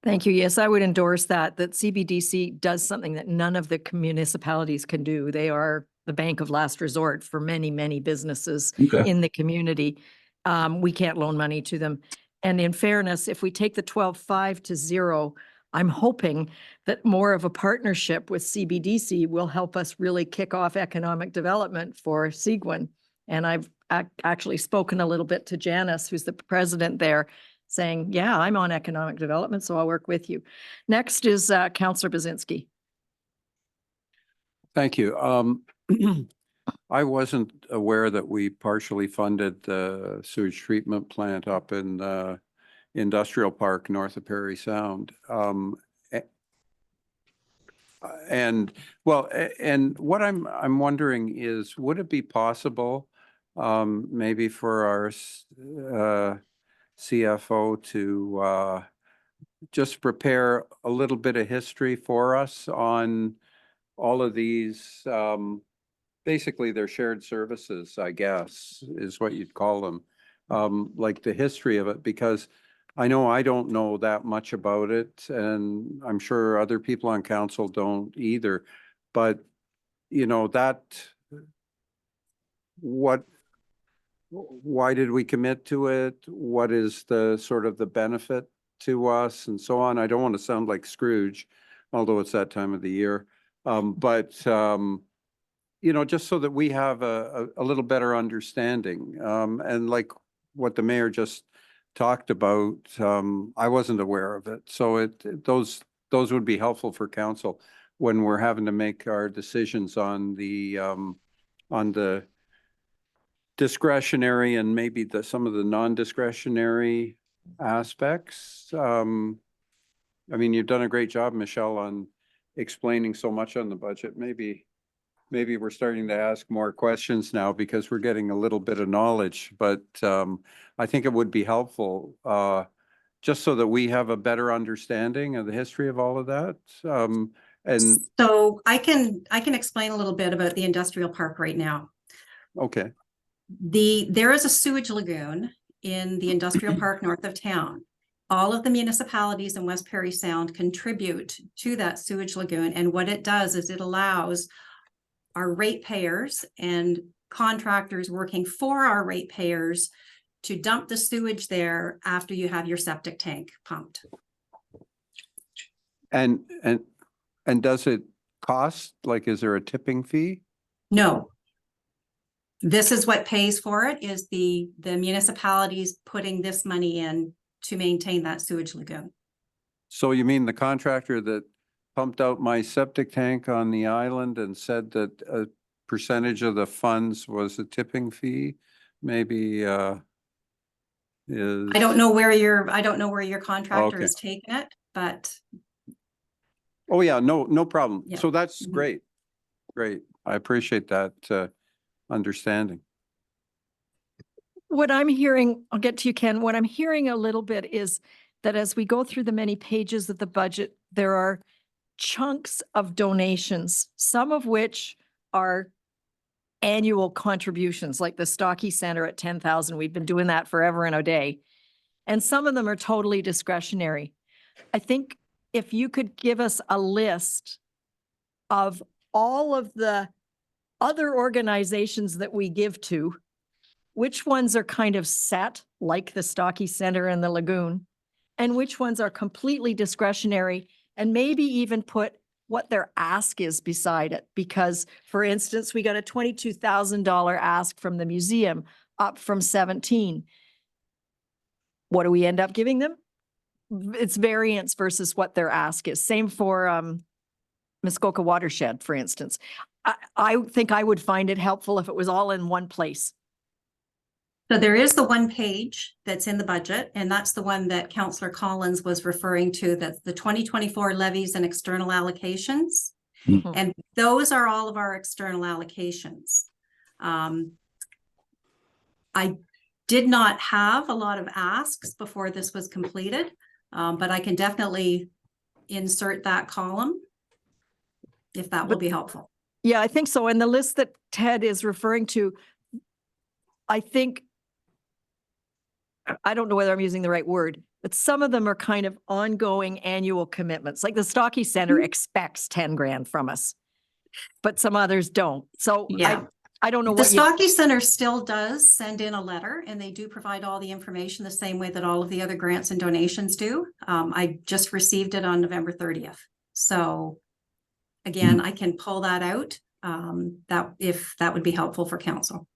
Thank you. Yes, I would endorse that CBDC does something that none of the municipalities can do. They are the bank of last resort for many, many businesses Okay. in the community. We can't loan money to them. And in fairness, if we take the 12.5 to 0, I'm hoping that more of a partnership with CBDC will help us really kick off economic development for Seguin. And I've actually spoken a little bit to Janice, who's the president there, saying, yeah, I'm on economic development, so I'll work with you. Next is Councillor Bazinski. Thank you. I wasn't aware that we partially funded the sewage treatment plant up in the industrial park north of Perry Sound. And what I'm wondering is, would it be possible maybe for our CFO to just prepare a little bit of history for us on all of these, basically they're shared services, I guess, is what you'd call them, like the history of it, because I know I don't know that much about it, and I'm sure other people on council don't either, but you know, why did we commit to it? What is the sort of the benefit to us and so on? I don't want to sound like Scrooge, although it's that time of the year. You know, just so that we have a little better understanding. And like what the mayor just talked about, I wasn't aware of it. So those would be helpful for council when we're having to make our decisions on the discretionary and maybe some of the non-discretionary aspects. I mean, you've done a great job, Michelle, on explaining so much on the budget. Maybe we're starting to ask more questions now because we're getting a little bit of knowledge, but I think it would be helpful just so that we have a better understanding of the history of all of that. And so I can explain a little bit about the industrial park right now. okay. There is a sewage lagoon in the industrial park north of town. All of the municipalities in West Perry Sound contribute to that sewage lagoon. And what it does is it allows our ratepayers and contractors working for our ratepayers to dump the sewage there after you have your septic tank pumped. And does it cost, like, is there a tipping fee? No. This is what pays for it, is the municipalities putting this money in to maintain that sewage lagoon. So you mean the contractor that pumped out my septic tank on the island and said that a percentage of the funds was a tipping fee? Maybe is. I don't know where your contractor Okay. is taking it, but Oh yeah, no problem. Yeah. So that's Mhm. great. Great. I appreciate that understanding. What I'm hearing, I'll get to you, Ken. What I'm hearing a little bit is that as we go through the many pages of the budget, there are chunks of donations, some of which are annual contributions, like the Stocky Center at 10,000. We've been doing that forever and a day. And some of them are totally discretionary. I think if you could give us a list of all of the other organizations that we give to, which ones are kind of set, like the Stocky Center and the Lagoon, and which ones are completely discretionary, and maybe even put what their ask is beside it. Because, for instance, we got a $22,000 ask from the museum, up from 17. What do we end up giving them? It's variance versus what their ask is. Same for Muskoka Watershed, for instance. I think I would find it helpful if it was all in one place. so there is the one page that's in the budget, and that's the one that Councillor Collins was referring to, that's the 2024 levies and external allocations. Mhm. And those are all of our external allocations. I did not have a lot of asks before this was completed, but I can definitely insert that column if that will But- be helpful. Yeah, I think so. And the list that Ted is referring to, I think, I don't know whether I'm using the right word, but some of them are kind of ongoing annual commitments. Like the Stocky Center expects 10 grand from us, but some others don't. So Yeah. I don't know The what you, Stocky Center still does send in a letter, and they do provide all the information the same way that all of the other grants and donations do. I just received it on November 30th. So again, I can pull that out, that if that would be helpful for council.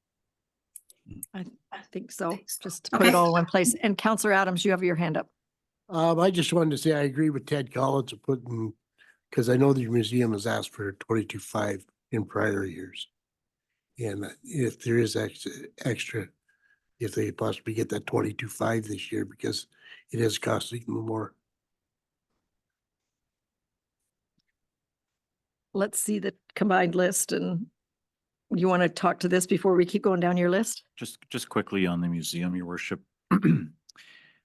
I think so, just to put Okay. it all in one place. And Counselor Adams, you have your hand up. I just wanted to say I agree with Ted Collins of putting, because I know the museum has asked for 22.5 in prior years. And if there is extra, if they possibly get that 22.5 this year, because it is costing them more. Let's see the combined list, and you want to talk to this before we keep going down your list? Just quickly on the museum, your worship.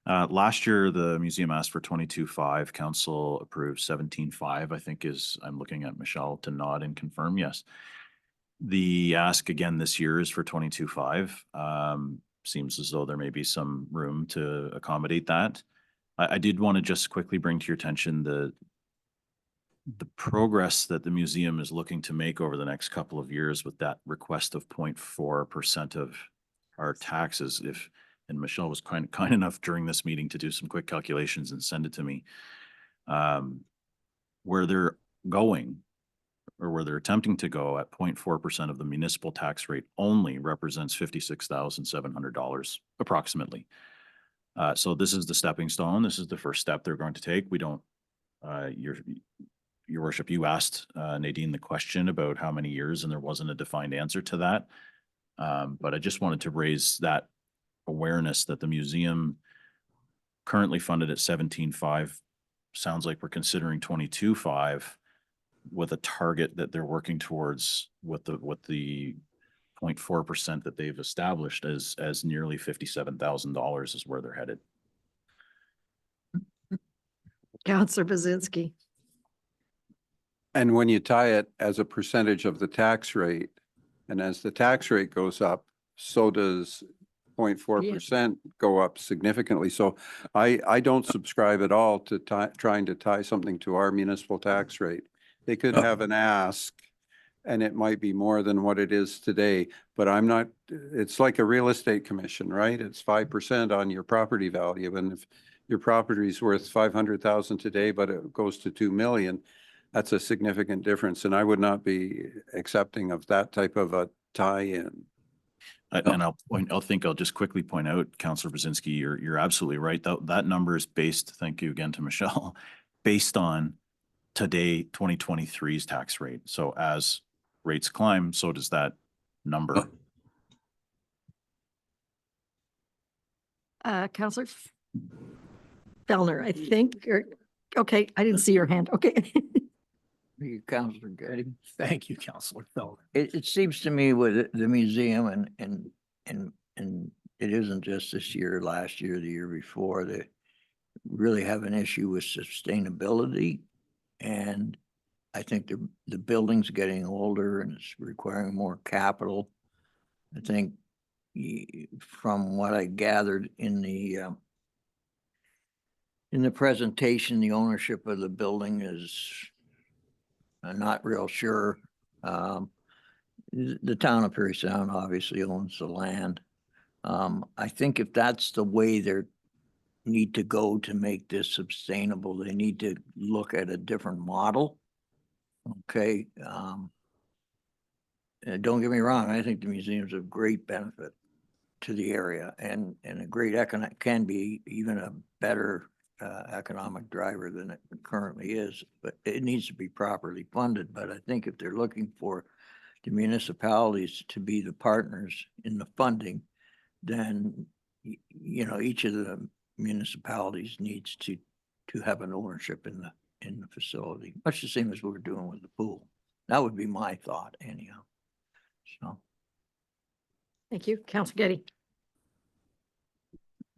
Last year, the museum asked for 22.5. Council approved 17.5, I think I'm looking at Michelle to nod and confirm, yes. The ask again this year is for 22.5. Seems as though there may be some room to accommodate that. I did want to just quickly bring to your attention the progress that the museum is looking to make over the next couple of years with that request of 0.4% of our taxes. And Michelle was kind enough during this meeting to do some quick calculations and send it to me. Where they're going, or where they're attempting to go at 0.4% of the municipal tax rate only represents $56,700 approximately. So this is the stepping stone. This is the first step they're going to take. We don't, your worship, you asked Nadine the question about how many years, and there wasn't a defined answer to that. But I just wanted to raise that awareness that the museum currently funded at 17.5, sounds like we're considering 22.5 with a target that they're working towards with the 0.4% that they've established as nearly $57,000 is where they're headed. Counselor Bazinski. And when you tie it as a percentage of the tax rate, and as the tax rate goes up, so does 0.4% go up significantly. So I don't subscribe at all to trying to tie something to our municipal tax rate. They could have an ask and it might be more than what it is today, but I'm not, it's like a real estate commission, right? It's 5% on your property value. And if your property is worth 500,000 today, but it goes to 2 million, that's a significant difference. And I would not be accepting of that type of a tie-in. And I'll just quickly point out, Councillor Brzezinski, you're absolutely right. That number is based, thank you again to Michelle, based on today 2023's tax rate. So as rates climb, so does that number. Counselor Fellner, I think, or, okay, I didn't see your hand. Okay. You, Councillor Getty. Thank you, Councillor Feldner. It seems to me with the museum and it isn't just this year, last year, the year before, they really have an issue with sustainability. And I think the building's getting older and it's requiring more capital. I think from what I gathered in the presentation, the ownership of the building is, I'm not real sure. The town of Perry Sound obviously owns the land. I think if that's the way they need to go to make this sustainable, they need to look at a different model. Okay. Don't get me wrong, I think the museum's a great benefit to the area and a great can be even a better economic driver than it currently is, but it needs to be properly funded. But I think if they're looking for the municipalities to be the partners in the funding, then, you know, each of the municipalities needs to have an ownership in the facility, much the same as we're doing with the pool. That would be my thought anyhow. So. Thank you. Counselor Getty.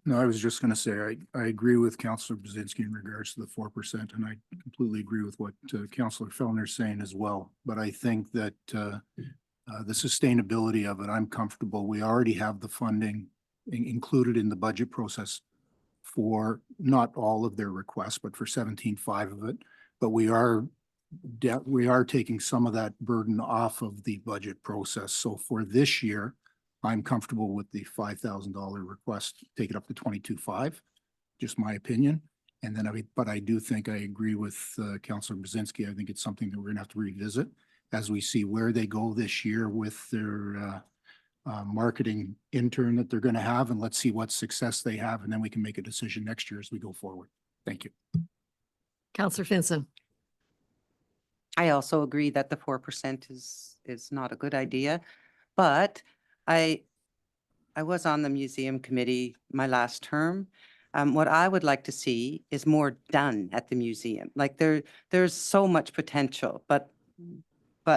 No, I was just gonna say, I agree with Councillor Brzezinski in regards to the 4%, and I completely agree with what Councillor Fellner's saying as well. But I think that the sustainability of it, I'm comfortable. We already have the funding included in the budget process for not all of their requests, but for 17.5 of it. But we are taking some of that burden off of the budget process. So for this year, I'm comfortable with the $5,000 request, take it up to 22.5, just my opinion. And then but I do think I agree with Councillor Brzezinski. I think it's something that we're gonna have to revisit as we see where they go this year with their marketing intern that they're gonna have, and let's see what success they have, and then we can make a decision next year as we go forward. Thank you. Councillor Finson. I also agree that the 4% is not a good idea, but I was on the museum committee my last term. What I would like to see is more done at the museum. Like there's so much potential, but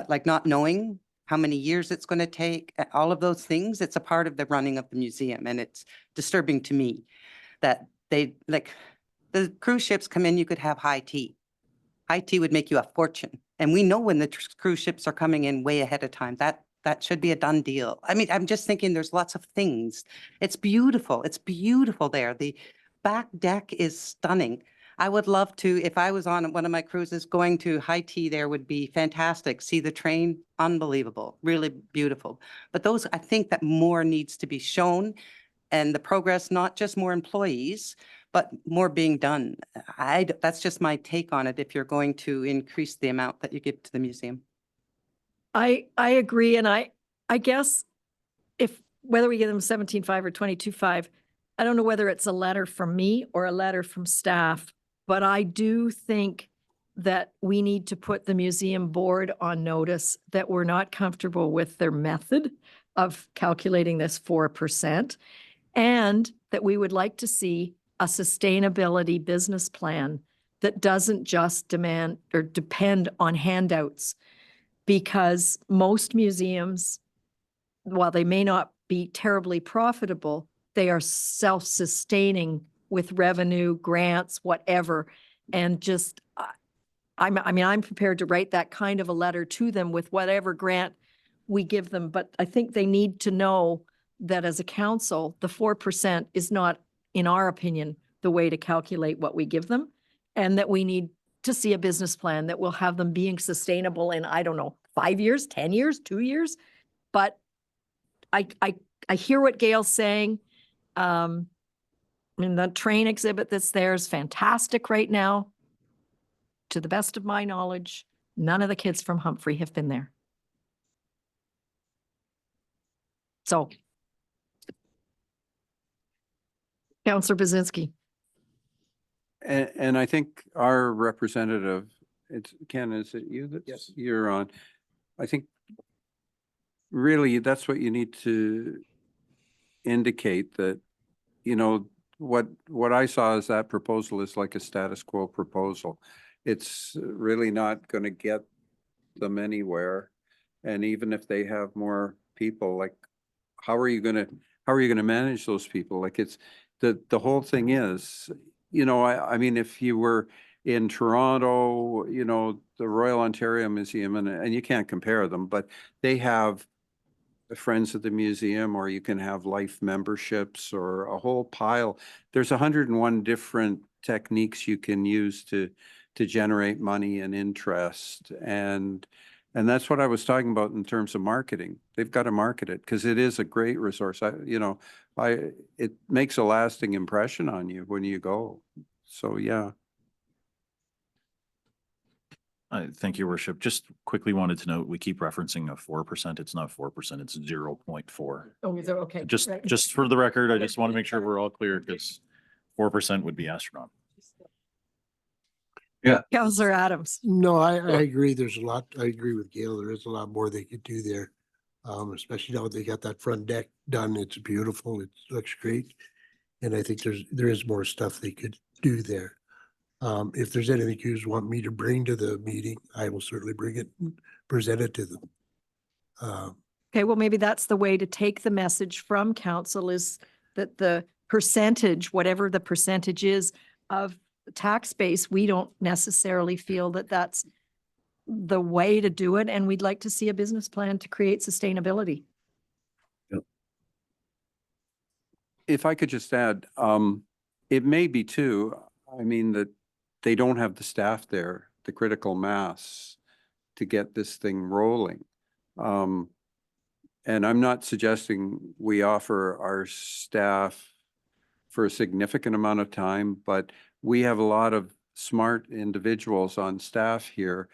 like not knowing how many years it's going to take, all of those things, it's a part of the running of the museum. And it's disturbing to me that they, like, the cruise ships come in, you could have high tea. High tea would make you a fortune. And we know when the cruise ships are coming in way ahead of time. That should be a done deal. I mean, I'm just thinking there's lots of things. It's beautiful. It's beautiful there. The back deck is stunning. I would love to, if I was on one of my cruises, going to high tea there would be fantastic. See the train, unbelievable, really beautiful. But those, I think that more needs to be shown, and the progress, not just more employees, but more being done. That's just my take on it if you're going to increase the amount that you give to the museum. I agree. And I guess whether we give them 17.5 or 22.5, I don't know whether it's a letter from me or a letter from staff, but I do think that we need to put the museum board on notice that we're not comfortable with their method of calculating this 4%, and that we would like to see a sustainability business plan that doesn't just demand or depend on handouts. Because most museums, while they may not be terribly profitable, they are self-sustaining with revenue, grants, whatever. And just, I'm prepared to write that kind of a letter to them with whatever grant we give them. But I think they need to know that as a council, the 4% is not, in our opinion, the way to calculate what we give them. And that we need to see a business plan that will have them being sustainable in, I don't know, 5 years, 10 years, 2 years. But I hear what Gail's saying. I mean, the train exhibit that's there is fantastic right now. To the best of my knowledge, none of the kids from Humphrey have been there. So, Councillor Brzezinski. And I think our representative, it's Ken, is it you that Yes. you're on? I think really that's what you need to indicate, that, you know, what I saw as that proposal is like a status quo proposal. It's really not going to get them anywhere. And even if they have more people, like, how are you going to manage those people? Like, it's the whole thing is, you know, I mean, if you were in Toronto, you know, the Royal Ontario Museum, and you can't compare them, but they have the Friends of the Museum, or you can have life memberships, or a whole pile. There's 101 different techniques you can use to generate money and interest. And that's what I was talking about in terms of marketing. They've got to market it because it is a great resource. It makes a lasting impression on you when you go. So, yeah. Thank you, Worship. Just quickly wanted to note, we keep referencing a 4%. It's not 4%, it's 0.4. Oh, is it okay? Just for the record, I just want to make sure we're all clear, because 4% would be astronomical. Councillor Adams. No, I agree. There's a lot. I agree with Gail. There is a lot more they could do there. Especially now they got that front deck done. It's beautiful. It looks great. And I think there is more stuff they could do there. If there's anything you want me to bring to the meeting, I will certainly bring it and present it to them. Okay, well, maybe that's the way to take the message from council, is that the percentage, whatever the percentage is of tax base, we don't necessarily feel that that's the way to do it. And we'd like to see a business plan to create sustainability. If I could just add, it may be too, I mean, that they don't have the staff there, the critical mass to get this thing rolling. And I'm not suggesting we offer our staff for a significant amount of time, but we have a lot of smart individuals on staff here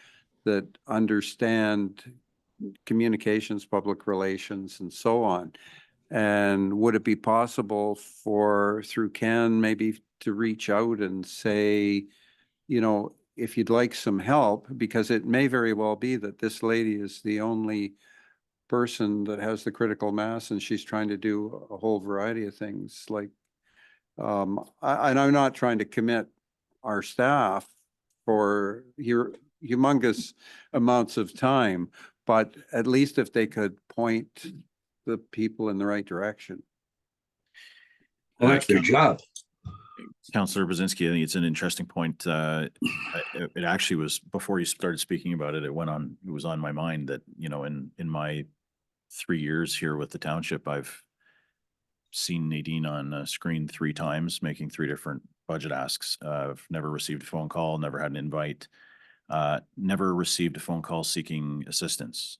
that understand communications, public relations, and so on. And would it be possible for, through Ken, maybe to reach out and say, you know, if you'd like some help, because it may very well be that this lady is the only person that has the critical mass and she's trying to do a whole variety of things like, and I'm not trying to commit our staff for humongous amounts of time, but at least if they could point the people in the right direction. Well, that's their job. Councillor Brzezinski, I think it's an interesting point. It actually was, before you started speaking about it, it was on my mind that, you know, in my 3 years here with the township, I've seen Nadine on a screen 3 times, making 3 different budget asks. I've never received a phone call, never had an invite, never received a phone call seeking assistance.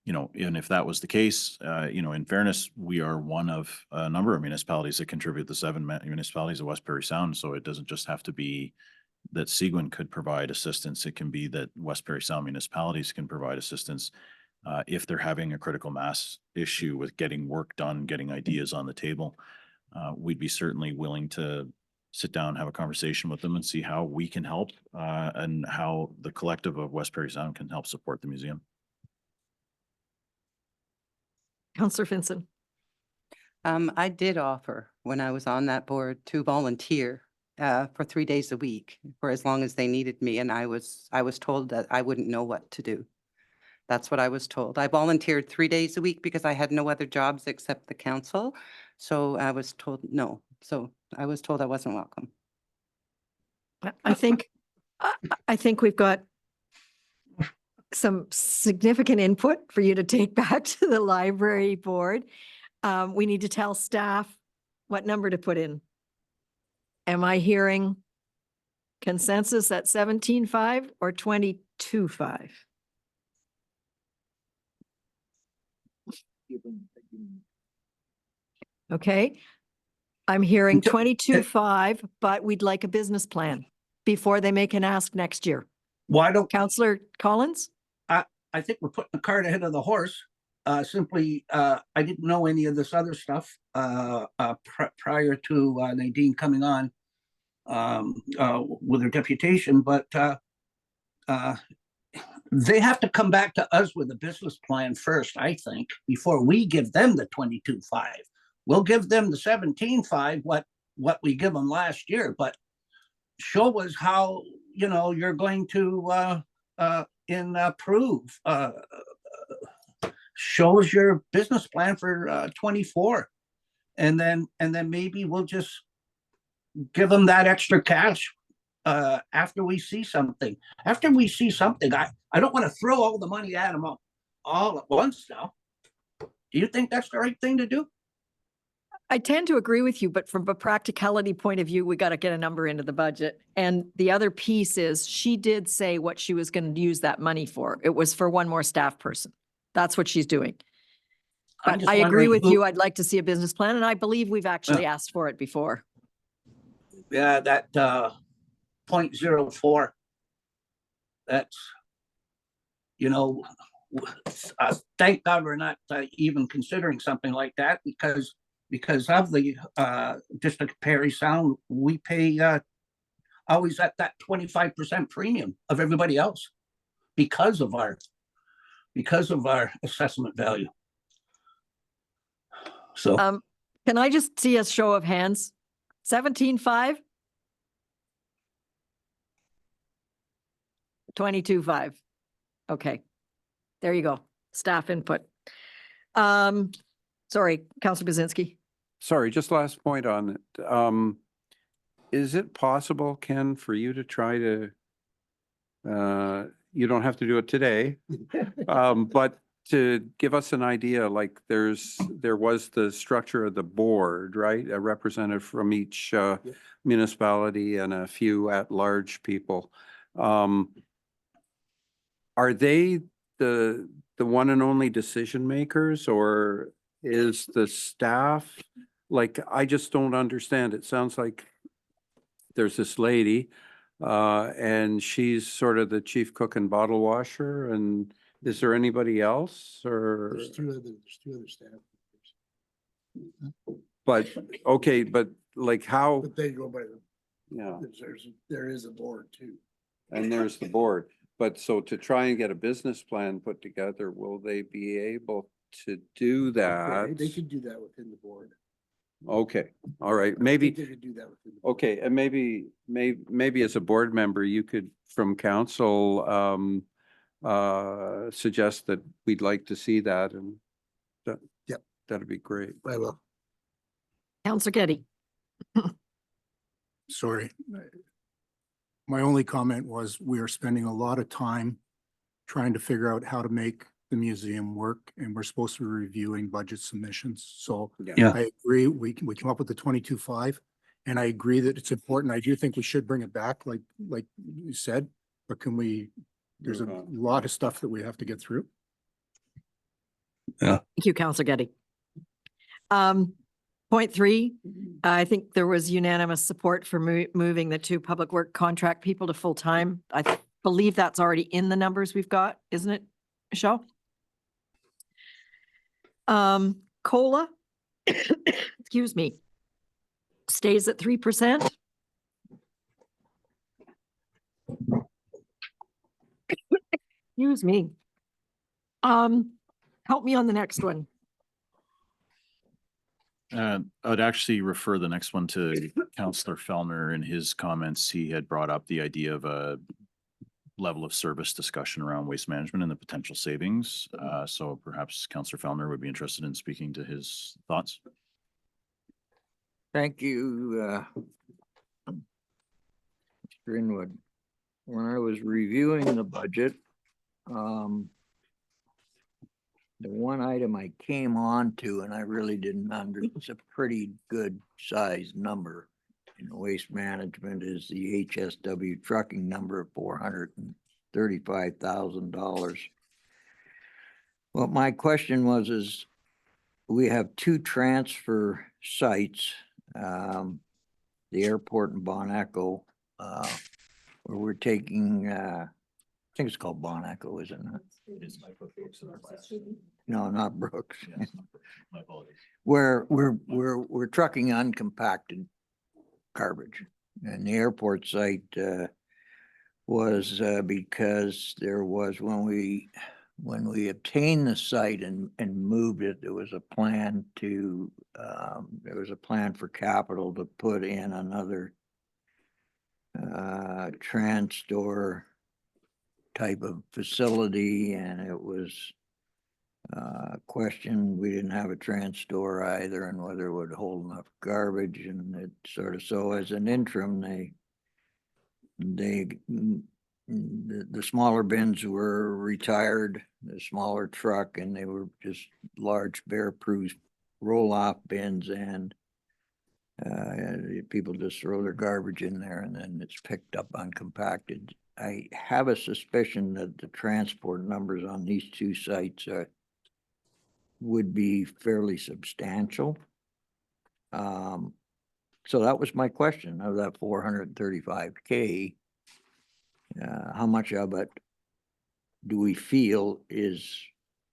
You know, and if that was the case, you know, in fairness, we are one of a number of municipalities that contribute, the 7 municipalities of West Prairie Sound. So it doesn't just have to be that Seguin could provide assistance. It can be that West Prairie Sound municipalities can provide assistance if they're having a critical mass issue with getting work done, getting ideas on the table. We'd be certainly willing to sit down, have a conversation with them and see how we can help and how the collective of West Prairie Sound can help support the museum. Councillor Finson. I did offer when I was on that board to volunteer for 3 days a week for as long as they needed me. And I was told that I wouldn't know what to do. That's what I was told. I volunteered 3 days a week because I had no other jobs except the council. So I was told no. So I was told I wasn't welcome. I think we've got some significant input for you to take back to the library board. We need to tell staff what number to put in. Am I hearing consensus at 17.5 or 22.5? Okay, I'm hearing 22.5, but we'd like a business plan before they make an ask next year. Why don't, Councillor Collins? I think we're putting the cart ahead of the horse. Simply, I didn't know any of this other stuff prior to Nadine coming on with her deputation, but they have to come back to us with a business plan first, I think, before we give them the 22.5. We'll give them the 17.5, what we give them last year, but show us how, you know, you're going to improve. Show us your business plan for 24, and then maybe we'll just give them that extra cash after we see something. After we see something, I don't want to throw all the money at them all at once now. Do you think that's the right thing to do? I tend to agree with you, but from a practicality point of view, we got to get a number into the budget. And the other piece is she did say what she was going to use that money for. It was for one more staff person. That's what she's doing. But I agree with you. I'd like to see a business plan, and I believe we've actually asked for it before. Yeah, that 0.04. That's, you know, thank God we're not even considering something like that, because of the District of Prairie Sound, we pay always at that 25% premium of everybody else because of our assessment value. So can I just see a show of hands? 17.5? 22.5. Okay. There you go. Staff input. Sorry, Councillor Brzezinski. sorry, just last point on it. Is it possible, Ken, for you to try to, you don't have to do it today, but to give us an idea, like there was the structure of the board, right? A representative from each municipality and a few at-large people. Are they the one and only decision makers, or is the staff, like, I just don't understand. It sounds like there's this lady, and she's sort of the chief cook and bottle washer, and is there anybody else, or? There's two other staff. But, okay, but like how, But they go by the, yeah, there is a board too. and there's the board. But so to try and get a business plan put together, will they be able to do Yeah, that? they could do that within the board. Okay, all right, I think maybe, they could do that within the board. okay, and maybe as a board member, you could, from council, suggest that we'd like to see that, and that, Yep. that'd be great. I will. Counselor Getty. Sorry. My only comment was we are spending a lot of time trying to figure out how to make the museum work, and we're supposed to be reviewing budget submissions. So Yeah. I agree, we come up with the 22.5, and I agree that it's important. I do think we should bring it back, like you said, but can we, there's a lot of stuff that we have to get through. Thank you, Counselor Getty. Point 3, I think there was unanimous support for moving the 2 public work contract people to full-time. I believe that's already in the numbers we've got, isn't it, Michelle? COLA, excuse me, stays at 3%. Excuse me. Help me on the next one. I'd actually refer the next one to Councillor Fellner. In his comments, he had brought up the idea of a level of service discussion around waste management and the potential savings. So perhaps Councillor Fellner would be interested in speaking to his thoughts. Thank you, Mr. Inwood. When I was reviewing the budget, the one item I came on to, and I really didn't it's a pretty good sized number in waste management, is the HSW trucking number of $435,000. What my question was is, we have 2 transfer sites, the airport in Bon Echo, where we're taking, I think it's called Bon Echo, isn't it? No, not Brooks. My apologies. Where we're trucking uncompacted garbage, and the airport site was because there was, when we obtained the site and moved it, there was a plan for capital to put in another TransStore type of facility, and it was question, we didn't have a TransStore either, and whether it would hold enough garbage, and it sort of, so as an interim, the smaller bins were retired, the smaller truck, and they were just large bear-proof roll-off bins, and people just throw their garbage in there, and then it's picked up uncompacted. I have a suspicion that the transport numbers on these 2 sites would be fairly substantial. So that was my question, of that 435K. How much of it do we feel is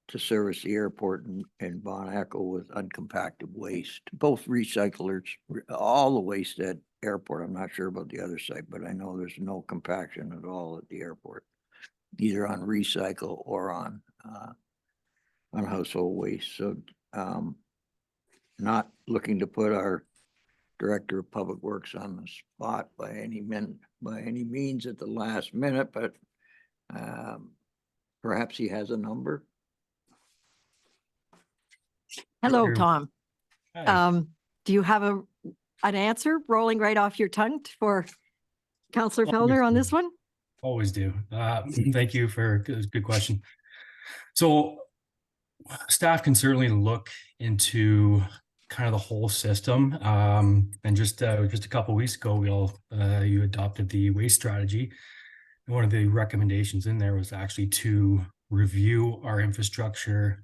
to service the airport in Bon Echo with uncompacted waste? Both recyclers, all the waste at airport. I'm not sure about the other site, but I know there's no compaction at all at the airport, either on recycle or on household waste. So not looking to put our Director of Public Works on the spot by any means at the last minute, but perhaps he has a number. Hello, Tom. Do you have an answer rolling right off your tongue for Counselor Fellner on this one? Always do. Thank you for good question. So staff can certainly look into kind of the whole system. And just a couple of weeks ago, you adopted the waste strategy. And one of the recommendations in there was actually to review our infrastructure,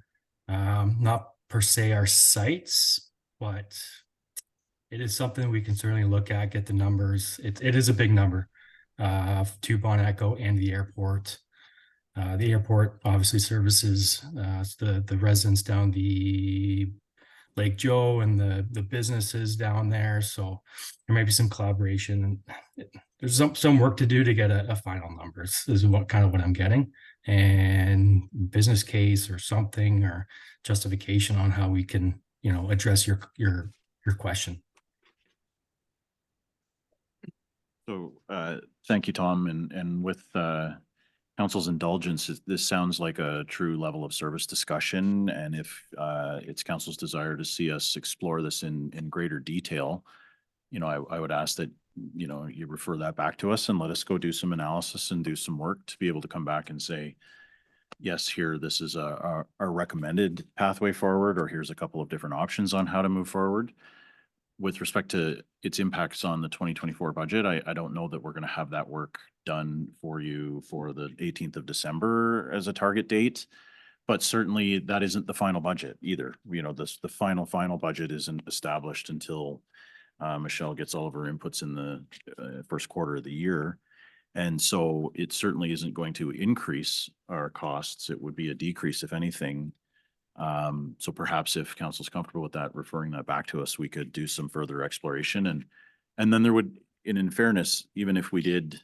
not per se our sites, but it is something we can certainly look at, get the numbers. It is a big number to Bon Echo and the airport. The airport obviously services the residents down the Lake Joe and the businesses down there. So there might be some collaboration. There's some work to do to get a final number. This is what I'm getting, and business case or something or justification on how we can address your question. So, thank you, Tom, and with council's indulgence, this sounds like a true level of service discussion, and if it's council's desire to see us explore this in greater detail, I would ask that you refer that back to us and let us go do some analysis and do some work to be able to come back and say, yes, here, this is our recommended pathway forward, or here's a couple of different options on how to move forward. With respect to its impacts on the 2024 budget, I don't know that we're going to have that work done for you for the 18th of December as a target date, but certainly that isn't the final budget either. The final budget isn't established until Michelle gets all of her inputs in the first quarter of the year. And so it certainly isn't going to increase our costs. It would be a decrease, if anything. So perhaps if council's comfortable with that, referring that back to us, we could do some further exploration, and then there would, in fairness, even if we did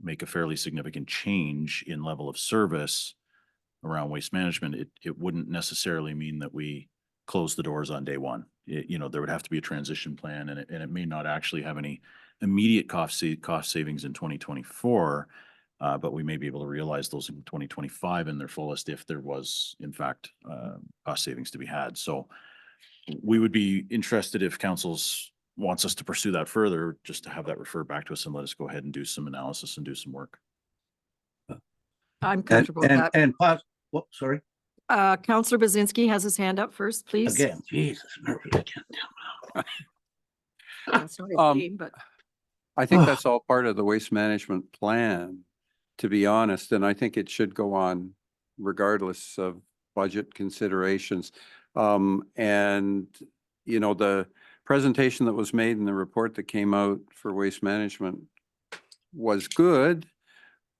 make a fairly significant change in level of service around waste management, it wouldn't necessarily mean that we close the doors on day one. There would have to be a transition plan, and it may not actually have any immediate cost savings in 2024. But we may be able to realize those in 2025 in their fullest if there was, in fact, cost savings to be had. So we would be interested if councils wants us to pursue that further, just to have that referred back to us and let us go ahead and do some analysis and do some work. I'm comfortable with that. And sorry. Counselor Bazinski has his hand up first, please. Again, Jesus, Murphy, I can't tell. It's not his name, but I think that's all part of the waste management plan, to be honest, and I think it should go on regardless of budget considerations. And the presentation that was made in the report that came out for waste management was good,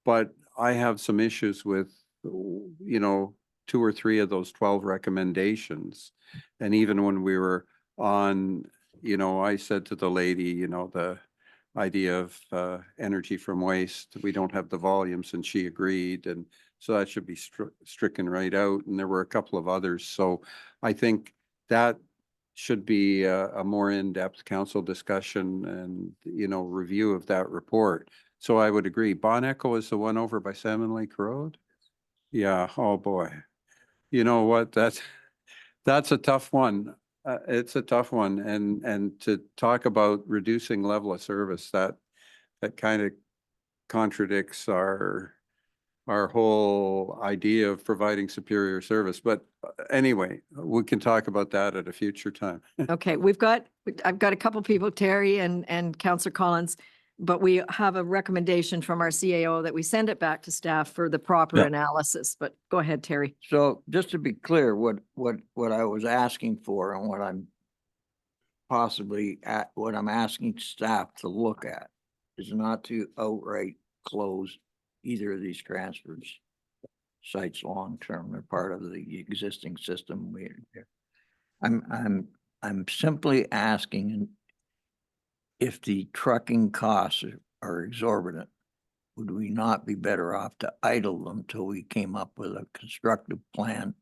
but I have some issues with, 2 or 3 of those 12 recommendations. And even when we were on, I said to the lady, the idea of energy from waste, we don't have the volumes, and she agreed, and so that should be stricken right out. And there were a couple of others, so I think that should be a more in-depth council discussion and review of that report. So I would agree. Bon Echo is the one over by Salmon Lake Road. Yeah. Oh boy. You know what? That's a tough one. It's a tough one, and to talk about reducing level of service, that kind of contradicts our whole idea of providing superior service. But anyway, we can talk about that at a future time. okay, I've got a couple people, Terry and Councillor Collins, but we have a recommendation from our CAO that we send it back to staff for the proper analysis. But go ahead, Terry. So just to be clear, what I was asking for and what I'm what I'm asking staff to look at is not to outright close either of these transfers sites long-term. They're part of the existing system. I'm simply asking, if the trucking costs are exorbitant, would we not be better off to idle them till we came up with a constructive plan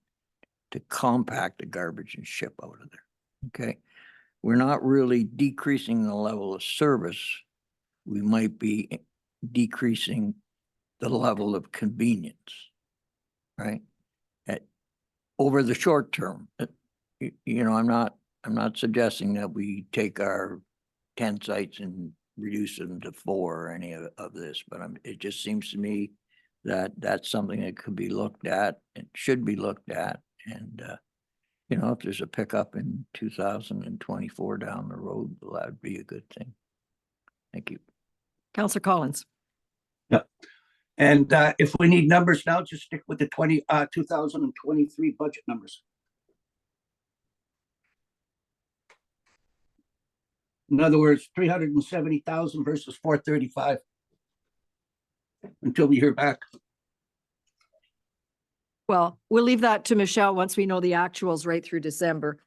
to compact the garbage and ship out of there? Okay. We're not really decreasing the level of service. We might be decreasing the level of convenience, right? Over the short term, I'm I'm not suggesting that we take our 10 sites and reduce them to 4 or any of this, but it just seems to me that that's something that could be looked at and should be looked at. And, you know, if there's a pickup in 2024 down the road, well, that'd be a good thing. Thank you. Councillor Collins. And if we need numbers now, just stick with the 2023 budget numbers. In other words, 370,000 versus 435 until we hear back. Well, we'll leave that to Michelle once we know the actuals right through December.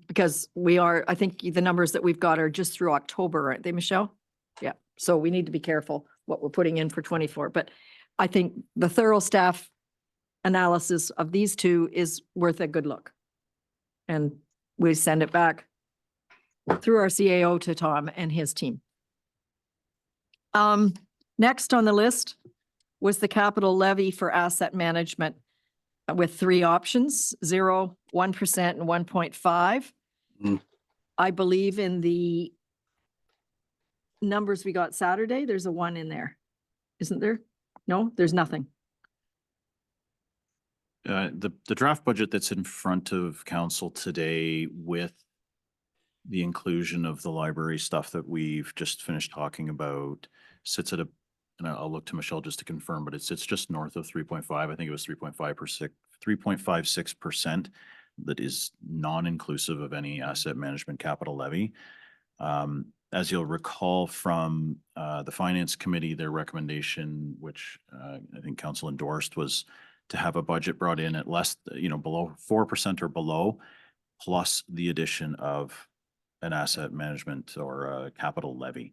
Because I think the numbers that we've got are just through October, aren't they, Michelle? Yeah, so we need to be careful what we're putting in for 24. But I think the thorough staff analysis of these two is worth a good look. And we send it back through our CAO to Tom and his team. Next on the list was the capital levy for asset management with 3 options, 0, 1%, and 1.5. I believe in the numbers we got Saturday, there's a 1 in there. Isn't there? No, there's nothing. The draft budget that's in front of council today with the inclusion of the library stuff that we've just finished talking about sits at and I'll look to Michelle just to confirm, but it's just north of 3.5. I think it was 3.56% that is non-inclusive of any asset management capital levy. As you'll recall from the finance committee, their recommendation, which I think council endorsed, was to have a budget brought in at less, below 4% or below, plus the addition of an asset management or a capital levy.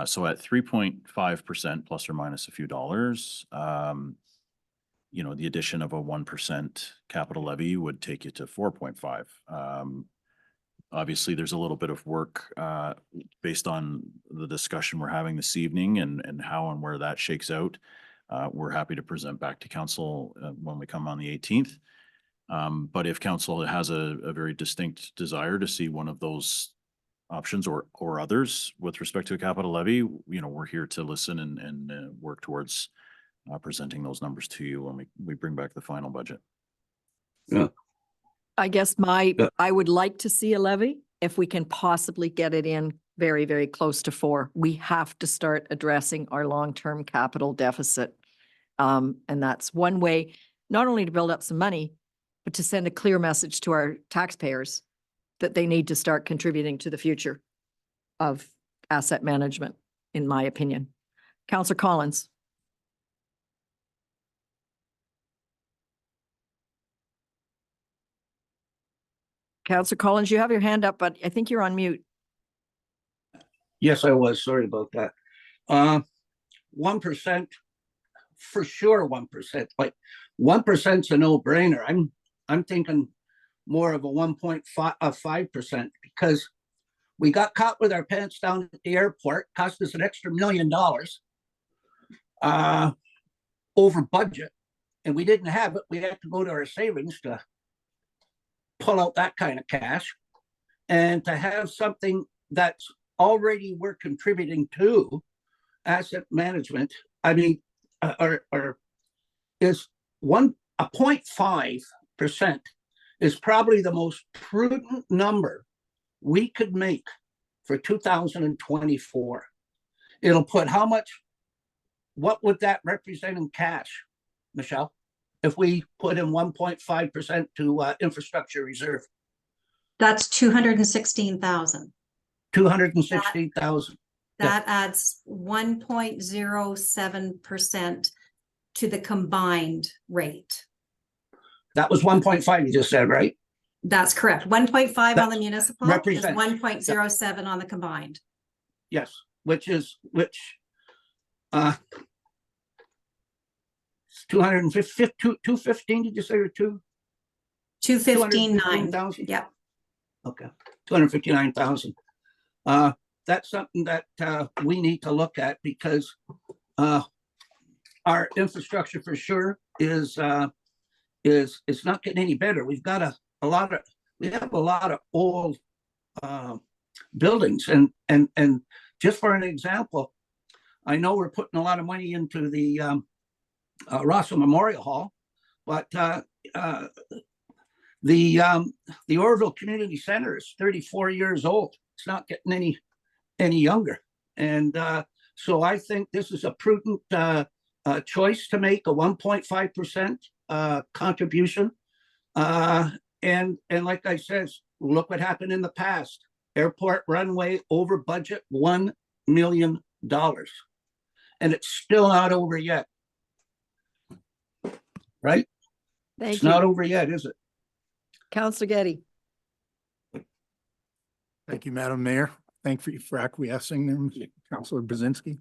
So at 3.5% plus or minus a few dollars, the addition of a 1% capital levy would take you to 4.5. Obviously, there's a little bit of work based on the discussion we're having this evening and how and where that shakes out. We're happy to present back to council when we come on the 18th. But if council has a very distinct desire to see one of those options or others with respect to a capital levy, we're here to listen and work towards presenting those numbers to you when we bring back the final budget. Yeah. I guess I would like to see a levy if we can possibly get it in very, very close to 4. We have to start addressing our long-term capital deficit. And that's one way, not only to build up some money, but to send a clear message to our taxpayers that they need to start contributing to the future of asset management, in my opinion. Councillor Collins. Councillor Collins, you have your hand up, but I think you're on mute. Yes, I was. Sorry about that. 1%, for sure 1%. Like 1%'s a no-brainer. I'm thinking more of a 1.5% because we got caught with our pants down at the airport, cost us an extra $1 million over budget, and we didn't have it. We had to go to our savings to pull out that kind of cash, and to have something that's already we're contributing to asset management. I mean, is 0.5% is probably the most prudent number we could make for 2024. It'll put how much, what would that represent in cash, Michelle? If we put in 1.5% to infrastructure reserve? That's 216,000. 216,000. That adds 1.07% to the combined rate. That was 1.5 you just said, right? That's correct. 1.5 on the municipal is represents- 1.07 on the combined. Yes, which 215, did you say, or 215,900. Yep. Okay, 259,000. That's something that we need to look at because our infrastructure for sure is not getting any better. We've got we have a lot of old buildings, and just for an example, I know we're putting a lot of money into the Rosso Memorial Hall, but the Orville Community Center is 34 years old. It's not getting any younger, and so I think this is a prudent choice to make a 1.5% contribution. And like I said, look what happened in the past. Airport runway over budget, $1 million. And it's still not over yet. Right? Thank It's you. not over yet, is it? Councillor Getty. Thank you, Madam Mayor. Thank you for acquiescing there, Councillor Brzezinski.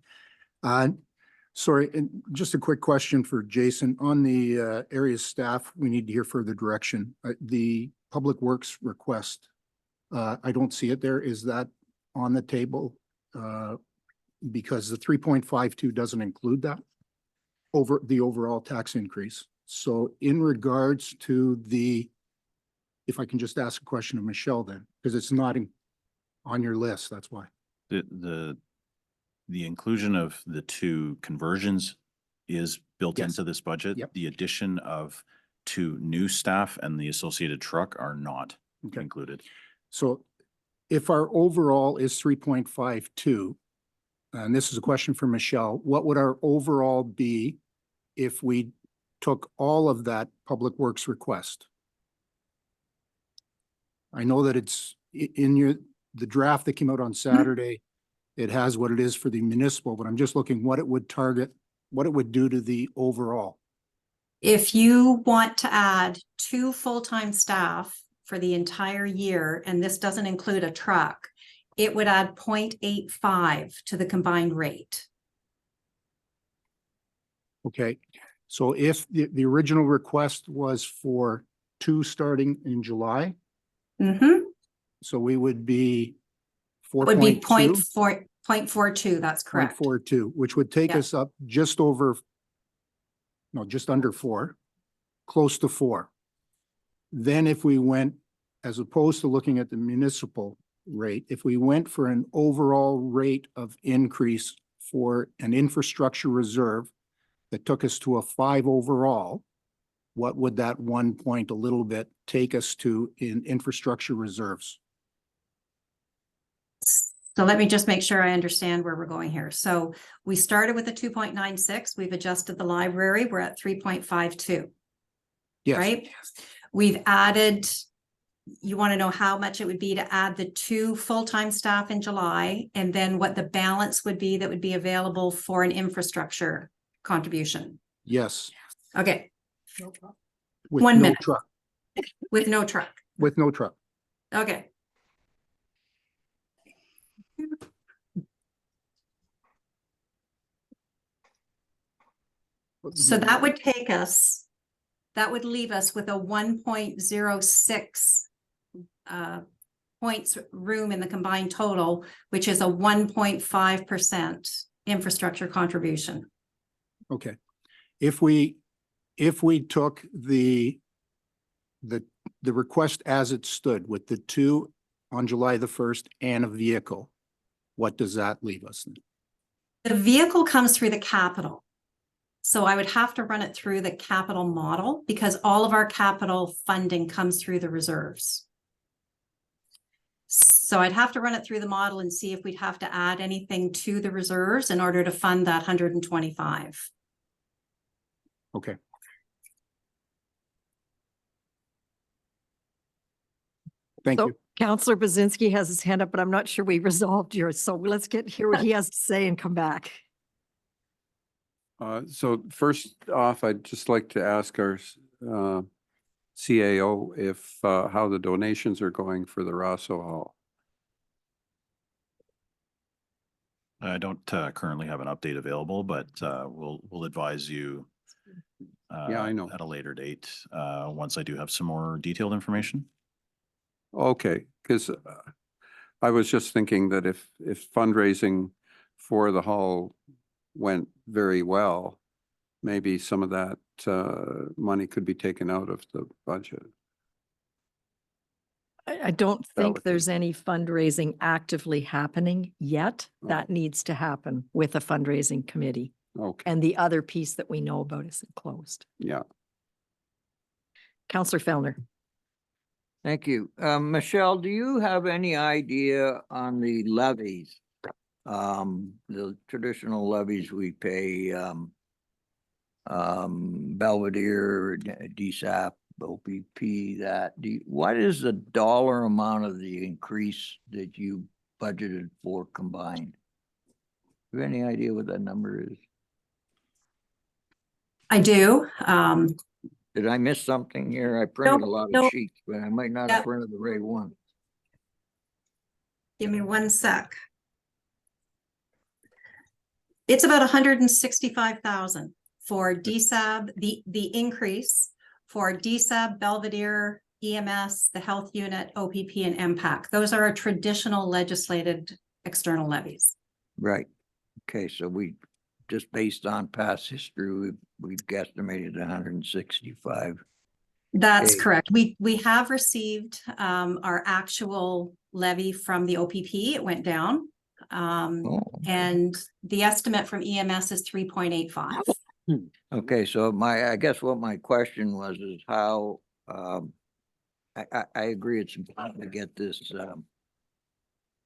Sorry, and just a quick question for Jason. On the area staff, we need to hear further direction. The Public Works request, I don't see it there. Is that on the table? Because the 3.52 doesn't include that over the overall tax increase. So in regards to if I can just ask a question of Michelle then, because it's not on your list, that's why. The inclusion of the two conversions is built Yes. into this budget. Yep. The addition of two new staff and the associated truck are not Okay. included. So if our overall is 3.52, and this is a question for Michelle, what would our overall be if we took all of that Public Works request? I know that it's in the draft that came out on Saturday. It has what it is for the municipal, but I'm just looking what it would target, what it would do to the overall. If you want to add 2 full-time staff for the entire year, and this doesn't include a truck, it would add 0.85 to the combined rate. Okay, so if the original request was for 2 starting in July, so we would be It would be 4.2. 0.42, that's correct. 0.42, which would take Yeah. us up just under 4, close to 4. Then if we went, as opposed to looking at the municipal rate, if we went for an overall rate of increase for an infrastructure reserve that took us to a 5 overall, what would that 1 point a little bit take us to in infrastructure reserves? So let me just make sure I understand where we're going here. So we started with a 2.96. We've adjusted the library. We're at 3.52. Yes. Right? We've added, you want to know how much it would be to add the 2 full-time staff in July, and then what the balance would be that would be available for an infrastructure contribution. Yes. Okay. With 1 no minute. truck. With no truck. With no truck. Okay. So that would take us, that would leave us with a 1.06 points room in the combined total, which is a 1.5% infrastructure contribution. Okay. If we took the request as it stood with the 2 on July the 1st and a vehicle, what does that leave us? The vehicle comes through the capital. So I would have to run it through the capital model because all of our capital funding comes through the reserves. So I'd have to run it through the model and see if we'd have to add anything to the reserves in order to fund that 125. Okay. Thank you. Councillor Brzezinski has his hand up, but I'm not sure we resolved yours. So let's hear what he has to say and come back. So first off, I'd just like to ask our CAO if how the donations are going for the Rosso Hall. I don't currently have an update available, but we'll advise you Yeah, I know. at a later date once I do have some more detailed information. Okay, because I was just thinking that if fundraising for the hall went very well, maybe some of that money could be taken out of the budget. I don't think would there's any fundraising actively happening yet. Oh. That needs to happen with a fundraising committee. Okay, And the other piece that we know about is closed. yeah. Counselor Fellner. Thank you. Michelle, do you have any idea on the levies? The traditional levies we pay, Belvedere, DSAP, OPP, what is the dollar amount of the increase that you budgeted for combined? Do you have any idea what that number is? I do. Did I miss something here? I printed a lot of no. sheets, but I might not Yep. have printed the right one. Give me one sec. It's about 165,000 for DSAB, the increase for DSAB, Belvedere, EMS, the health unit, OPP, and MPAC. Those are our traditional legislated external levies. Right. Okay, so we, just based on past history, we guesstimated 165. That's Okay. correct. We have received our actual levy from the OPP. It went down. Oh. And the estimate from EMS is 3.85. Okay, so I guess what my question was is how, I agree it's important to get this,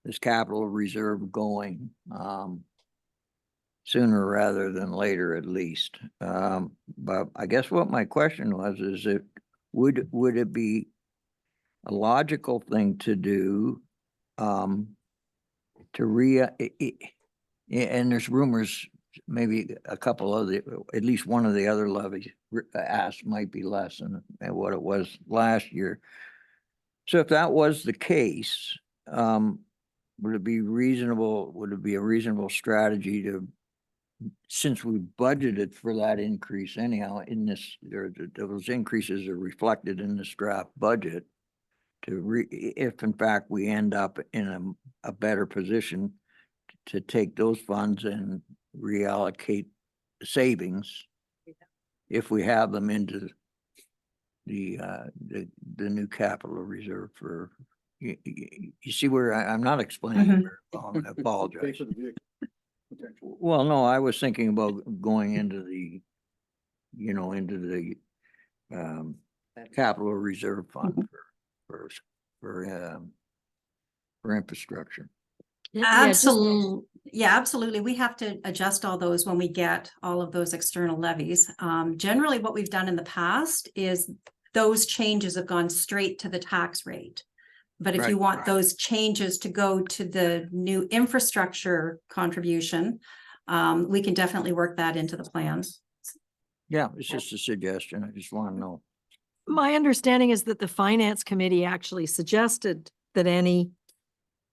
this capital reserve going, sooner rather than later at least. But I guess what my question was is would it be a logical thing to do, and there's rumors, maybe a couple of at least one of the other levies asked might be less than what it was last year. So if that was the case, would it be a reasonable strategy to, since we budgeted for that increase anyhow in this, those increases are reflected in this draft budget, if in fact we end up in a better position to take those funds and reallocate the savings if we have them into the new capital reserve for, you see where I'm not explaining it very well, I apologize. Well, no, I was thinking about going into the, capital reserve fund for infrastructure. Absolutely. Yeah, absolutely. We have to adjust all those when we get all of those external levies. Generally, what we've done in the past is those changes have gone straight to the tax rate. But if you want those changes to go to the new infrastructure contribution, we can definitely work that into the plans. Yeah, it's just a suggestion. I just want to know. My understanding is that the finance committee actually suggested that any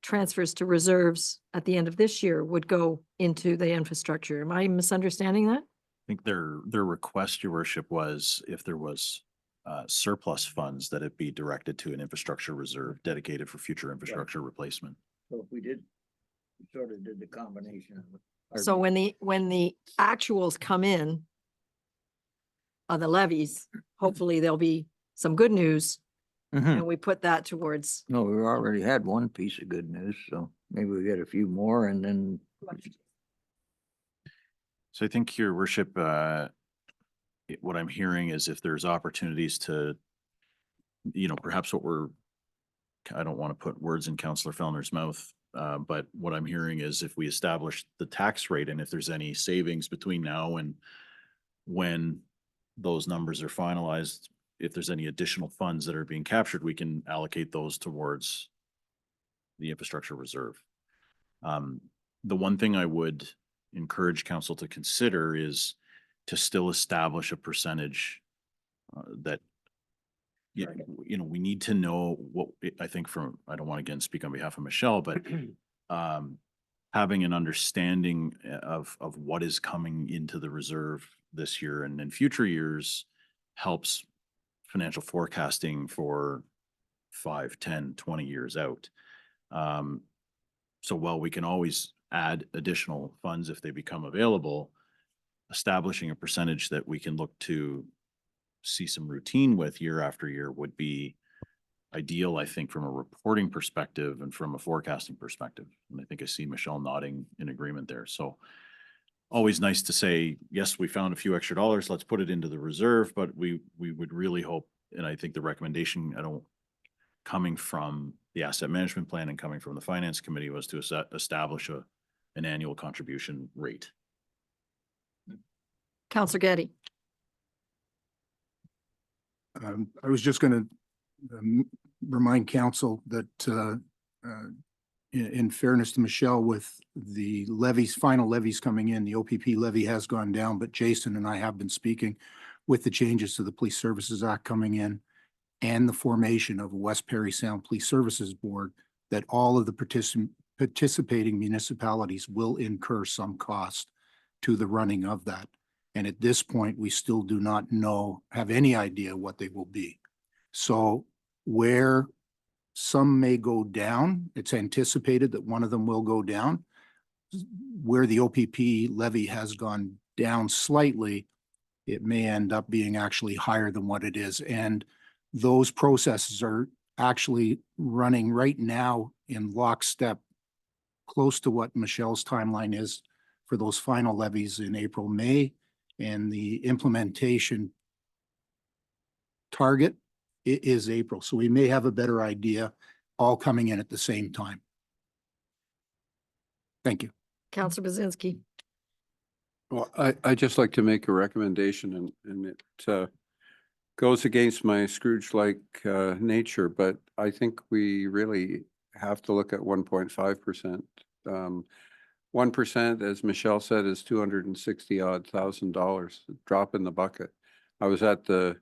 transfers to reserves at the end of this year would go into the infrastructure. Am I misunderstanding that? I think their request, your worship, was if there was surplus funds that it be directed to an infrastructure reserve dedicated for future infrastructure replacement. So if we sort of did the combination. So when the actuals come in on the levies, hopefully there'll be some good news and we put that towards. No, we already had one piece of good news, so maybe we get a few more and then. So I think, your worship, what I'm hearing is if there's opportunities to, perhaps I don't want to put words in Councillor Fellner's mouth, but what I'm hearing is if we establish the tax rate and if there's any savings between now and when those numbers are finalized, if there's any additional funds that are being captured, we can allocate those towards the infrastructure reserve. The one thing I would encourage council to consider is to still establish a percentage that, we need to know what, I think I don't want to again speak on behalf of Michelle, but having an understanding of what is coming into the reserve this year and in future years helps financial forecasting for 5, 10, 20 years out. So while we can always add additional funds if they become available, establishing a percentage that we can look to see some routine with year after year would be ideal, I think, from a reporting perspective and from a forecasting perspective. And I think I see Michelle nodding in agreement there. So always nice to say, yes, we found a few extra dollars, let's put it into the reserve, but we would really hope, and I think the recommendation, coming from the asset management plan and coming from the finance committee was to establish an annual contribution rate. Counselor Getty. I was just going to remind council that in fairness to Michelle, with the levies, final levies coming in, the OPP levy has gone down, but Jason and I have been speaking with the changes to the Police Services Act coming in and the formation of a West Perry Sound Police Services Board, that all of the participating municipalities will incur some cost to the running of that. And at this point, we still do not have any idea what they will be. So where some may go down, it's anticipated that one of them will go down. Where the OPP levy has gone down slightly, it may end up being actually higher than what it is. And those processes are actually running right now in lockstep, close to what Michelle's timeline is for those final levies in April, May, and the implementation target is April. So we may have a better idea, all coming in at the same time. Thank you. Counselor Bazinski. Well, I just like to make a recommendation, and it goes against my Scrooge-like nature, but I think we really have to look at 1.5%. 1%, as Michelle said, is $260,000, drop in the bucket. I was at the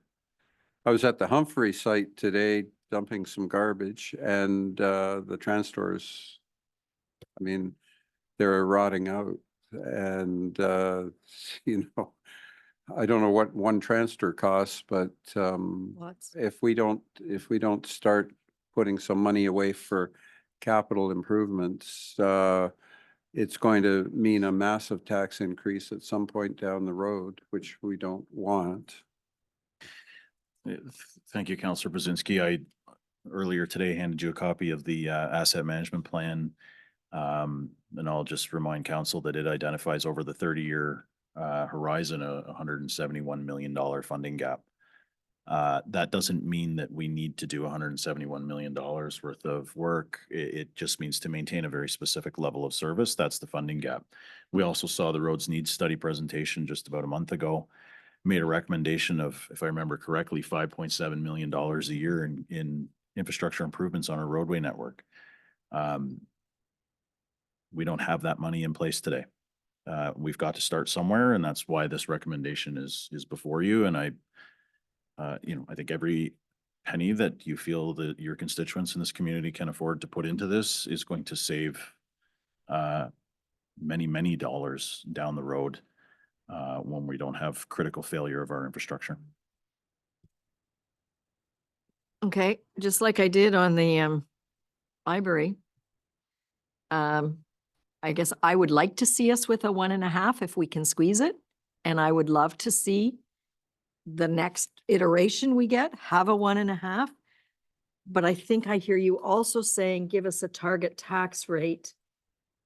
Humphrey site today dumping some garbage, and the TransStores, I mean, they're rotting out, and you know, I don't know what one TransStore costs, but if we don't start putting some money away for capital improvements, it's going to mean a massive tax increase at some point down the road, which we don't want. Thank you, Councillor Brzezinski. I earlier today handed you a copy of the asset management plan. And I'll just remind council that it identifies over the 30-year horizon a $171 million funding gap. That doesn't mean that we need to do $171 million worth of work. It just means to maintain a very specific level of service. That's the funding gap. We also saw the roads needs study presentation just about a month ago, made a recommendation of, if I remember correctly, $5.7 million a year in infrastructure improvements on our roadway network. We don't have that money in place today. We've got to start somewhere, and that's why this recommendation is before you. And I think every penny that you feel that your constituents in this community can afford to put into this is going to save many, many dollars down the road when we don't have critical failure of our infrastructure. Okay, just like I did on the library. I guess I would like to see us with a 1.5 if we can squeeze it. And I would love to see the next iteration we get have a 1.5. But I think I hear you also saying, give us a target tax rate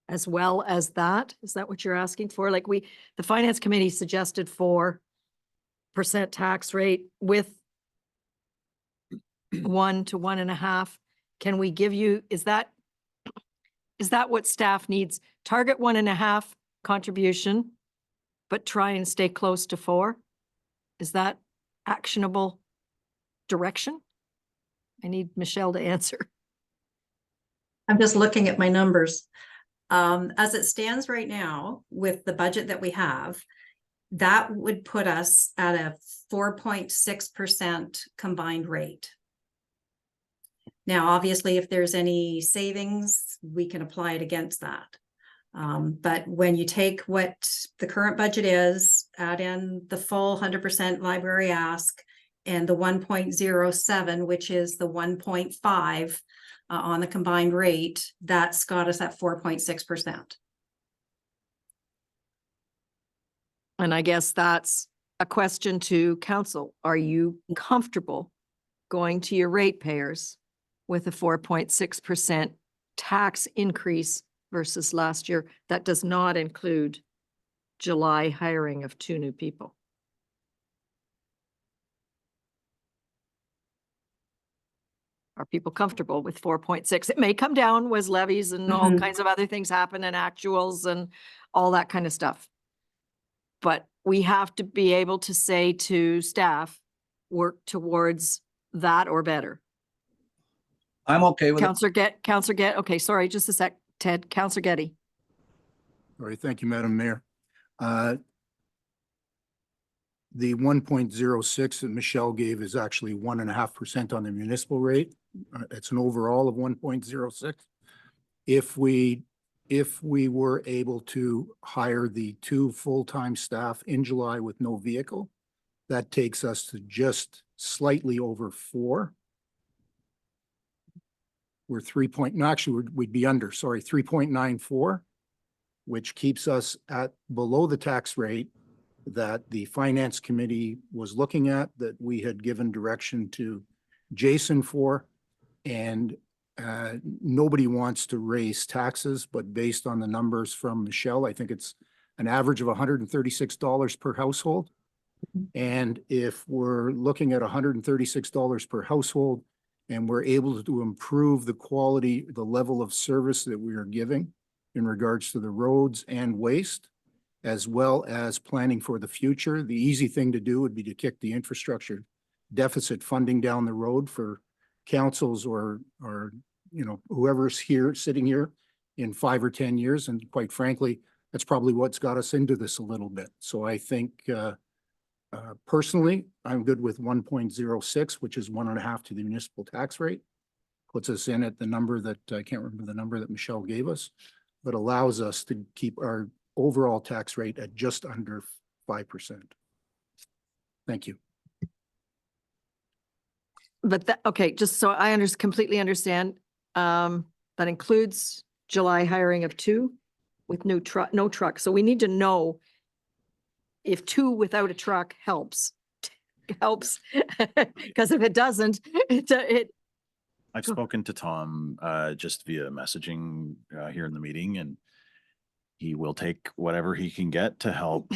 as well as that. Is that what you're asking for? Like the finance committee suggested 4% tax rate with 1 to 1.5. Can we give you, is that what staff needs? Target 1.5 contribution, but try and stay close to 4? Is that actionable direction? I need Michelle to answer. I'm just looking at my numbers. As it stands right now, with the budget that we have, that would put us at a 4.6% combined rate. Now, obviously, if there's any savings, we can apply it against that. But when you take what the current budget is, add in the full 100% library ask and the 1.07, which is the 1.5 on the combined rate, that's got us at 4.6%. And I guess that's a question to council. Are you comfortable going to your ratepayers with a 4.6% tax increase versus last year. That does not include July hiring of 2 new people. Are people comfortable with 4.6? It may come down with levies and all Mhm. kinds of other things happen and actuals and all that kind of stuff. But we have to be able to say to staff, work towards that or better. I'm okay with it. Counselor Get, okay, sorry, just a sec, Ted, Counselor Getty. All right, thank you, Madam Mayor. The 1.06 that Michelle gave is actually 1.5% on the municipal rate. It's an overall of 1.06. If we were able to hire the 2 full-time staff in July with no vehicle, that takes us to just slightly over 4. We're 3 point, no, actually, we'd be under, sorry, 3.94, which keeps us at below the tax rate that the finance committee was looking at, that we had given direction to Jason for. And nobody wants to raise taxes, but based on the numbers from Michelle, I think it's an average of $136 per household. And if we're looking at $136 per household and we're able to improve the quality, the level of service that we are giving in regards to the roads and waste, as well as planning for the future, the easy thing to do would be to kick the infrastructure deficit funding down the road for councils or whoever's here, sitting here in 5 or 10 years. And quite frankly, that's probably what's got us into this a little bit. So I think personally, I'm good with 1.06, which is 1.5 to the municipal tax rate. Puts us in at the number that, I can't remember the number that Michelle gave us, but allows us to keep our overall tax rate at just under 5%. Thank you. But that, okay, just so I completely understand, that includes July hiring of 2 with no truck. So we need to know if 2 without a truck helps. Because if it doesn't, I've spoken to Tom just via messaging here in the meeting, and he will take whatever he can get to help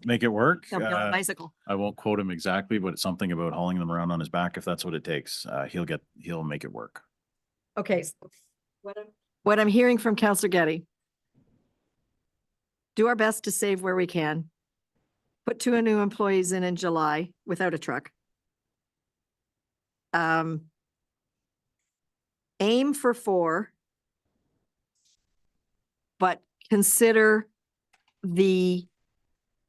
make it work. They'll be on a bicycle. I won't quote him exactly, but it's something about hauling them around on his back if that's what it takes. He'll make it work. Okay. What I'm hearing from Councillor Getty, do our best to save where we can. Put 2 new employees in July without a truck. Aim for 4, but consider the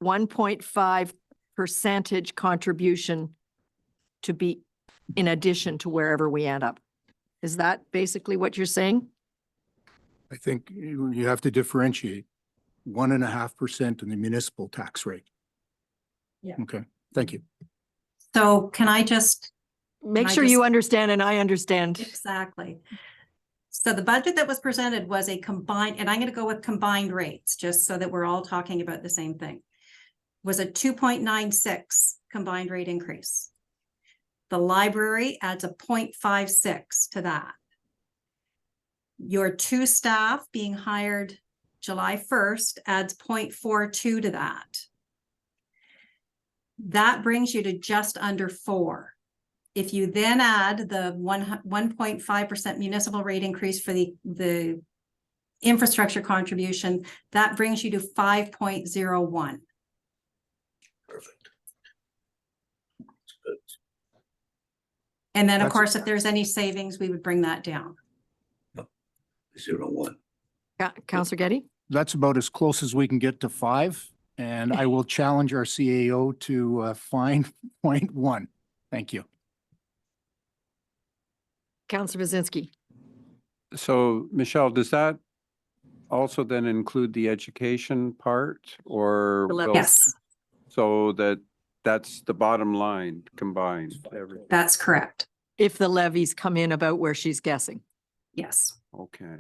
1.5% contribution to be in addition to wherever we end up. Is that basically what you're saying? I think you have to differentiate 1.5% in the municipal tax rate. Yeah. Okay, thank you. So can I just? Make sure you understand and I understand. Exactly. So the budget that was presented was a combined, and I'm going to go with combined rates, just so that we're all talking about the same thing, was a 2.96 combined rate increase. The library adds a 0.56 to that. Your 2 staff being hired July 1st adds 0.42 to that. That brings you to just under 4. If you then add the 1.5% municipal rate increase for the infrastructure contribution, that brings you to 5.01. Perfect. And then, of course, if there's any savings, we would bring that down. 0.1. Councillor Getty? That's about as close as we can get to 5. And I will challenge our CAO to find 0.1. Thank you. Councillor Bazinski. So Michelle, does that also then include the education part or? Yes, So that's the bottom line combined. Everything. that's correct. If the levies come in about where she's guessing. Yes. Okay.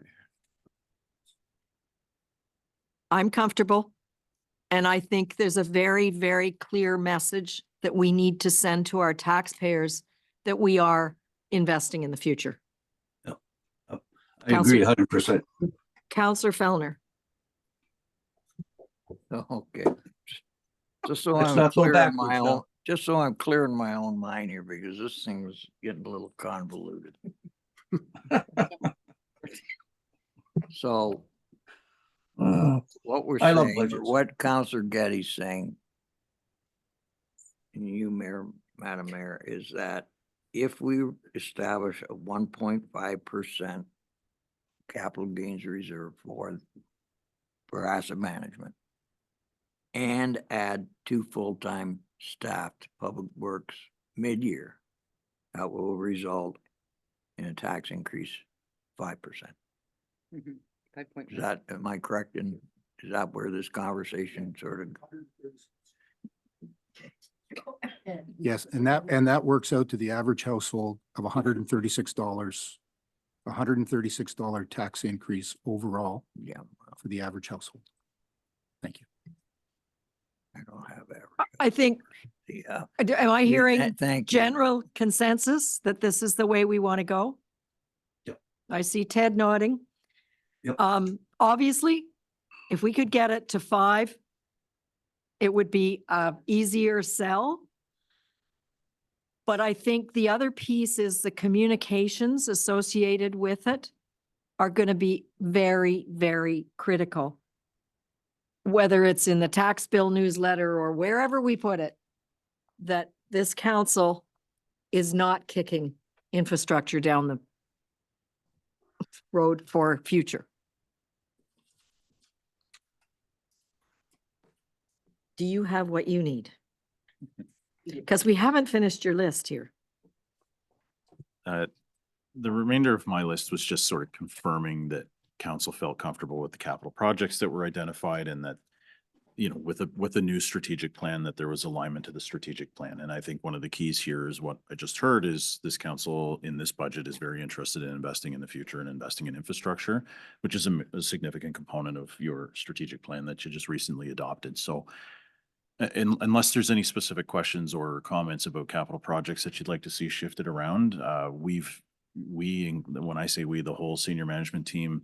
I'm comfortable. And I think there's a very, very clear message that we need to send to our taxpayers that we are investing in the future. I agree 100%. Counselor Fellner. Okay. Just so Let's I'm not go clear in my backwards own, now. just so I'm clear in my own mind here, because this thing was getting a little convoluted. So what we're I love saying, or budgets. what Counselor Getty's saying, and you, Mayor, Madam Mayor, is that if we establish a 1.5% capital gains reserve for asset management and add 2 full-time staff to Public Works mid-year, that will result in a tax increase 5%. Is that, am I correct? And is that where this conversation sort of? Yes, and that works out to the average household of $136, $136 tax increase overall Yeah, for the average household. Thank you. I don't have that. I think, Yeah. am I hearing Thank you. general consensus that this is the way we want to go? Yep. I see Ted nodding. Yep. Obviously, if we could get it to 5, it would be a easier sell. But I think the other piece is the communications associated with it are going to be very, very critical. Whether it's in the tax bill newsletter or wherever we put it, that this council is not kicking infrastructure down the road for future. Do you have what you need? Because we haven't finished your list here. The remainder of my list was just sort of confirming that council felt comfortable with the capital projects that were identified and that, you know, with a new strategic plan, that there was alignment to the strategic plan. And I think one of the keys here is what I just heard is this council in this budget is very interested in investing in the future and investing in infrastructure, which is a significant component of your strategic plan that you just recently adopted. So unless there's any specific questions or comments about capital projects that you'd like to see shifted around, when I say we, the whole senior management team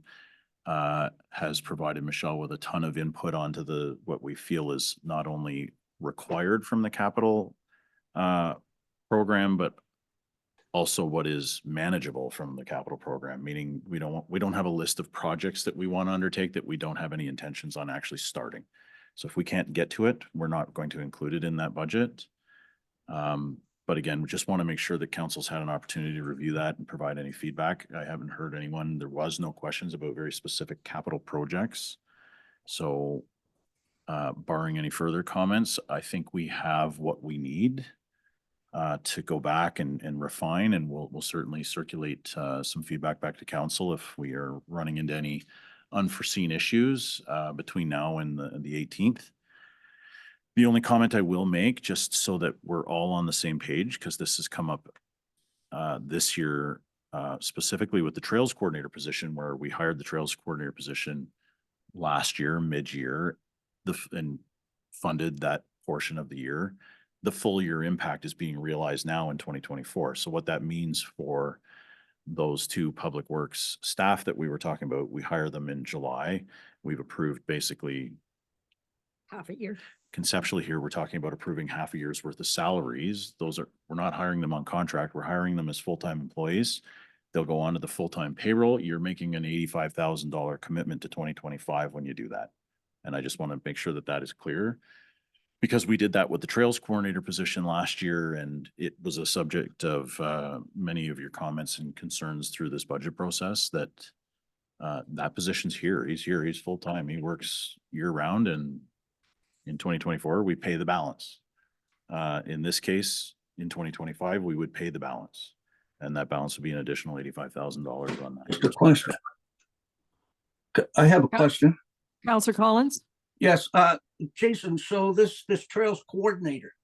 has provided Michelle with a ton of input onto what we feel is not only required from the capital program, but also what is manageable from the capital program, meaning we don't have a list of projects that we want to undertake that we don't have any intentions on actually starting. So if we can't get to it, we're not going to include it in that budget. But again, we just want to make sure that council's had an opportunity to review that and provide any feedback. I haven't heard anyone. There was no questions about very specific capital projects. So barring any further comments, I think we have what we need to go back and refine, and we'll certainly circulate some feedback back to council if we are running into any unforeseen issues between now and the 18th. The only comment I will make, just so that we're all on the same page, because this has come up this year, specifically with the Trails Coordinator position, where we hired the Trails Coordinator position last year, mid-year, and funded that portion of the year. The full year impact is being realized now in 2024. So what that means for those 2 public works staff that we were talking about, we hire them in July. We've approved basically Half a year. Conceptually here, we're talking about approving half a year's worth of salaries. We're not hiring them on contract. We're hiring them as full-time employees. They'll go on to the full-time payroll. You're making an $85,000 commitment to 2025 when you do that. And I just want to make sure that that is clear, because we did that with the Trails Coordinator position last year, and it was a subject of many of your comments and concerns through this budget process, that that position's here. He's here. He's full-time. He works year-round, and in 2024, we pay the balance. In this case, in 2025, we would pay the balance, and that balance would be an additional $85,000 on that. Good question. I have a question. Counselor Collins? Yes, Jason, so this Trails Coordinator,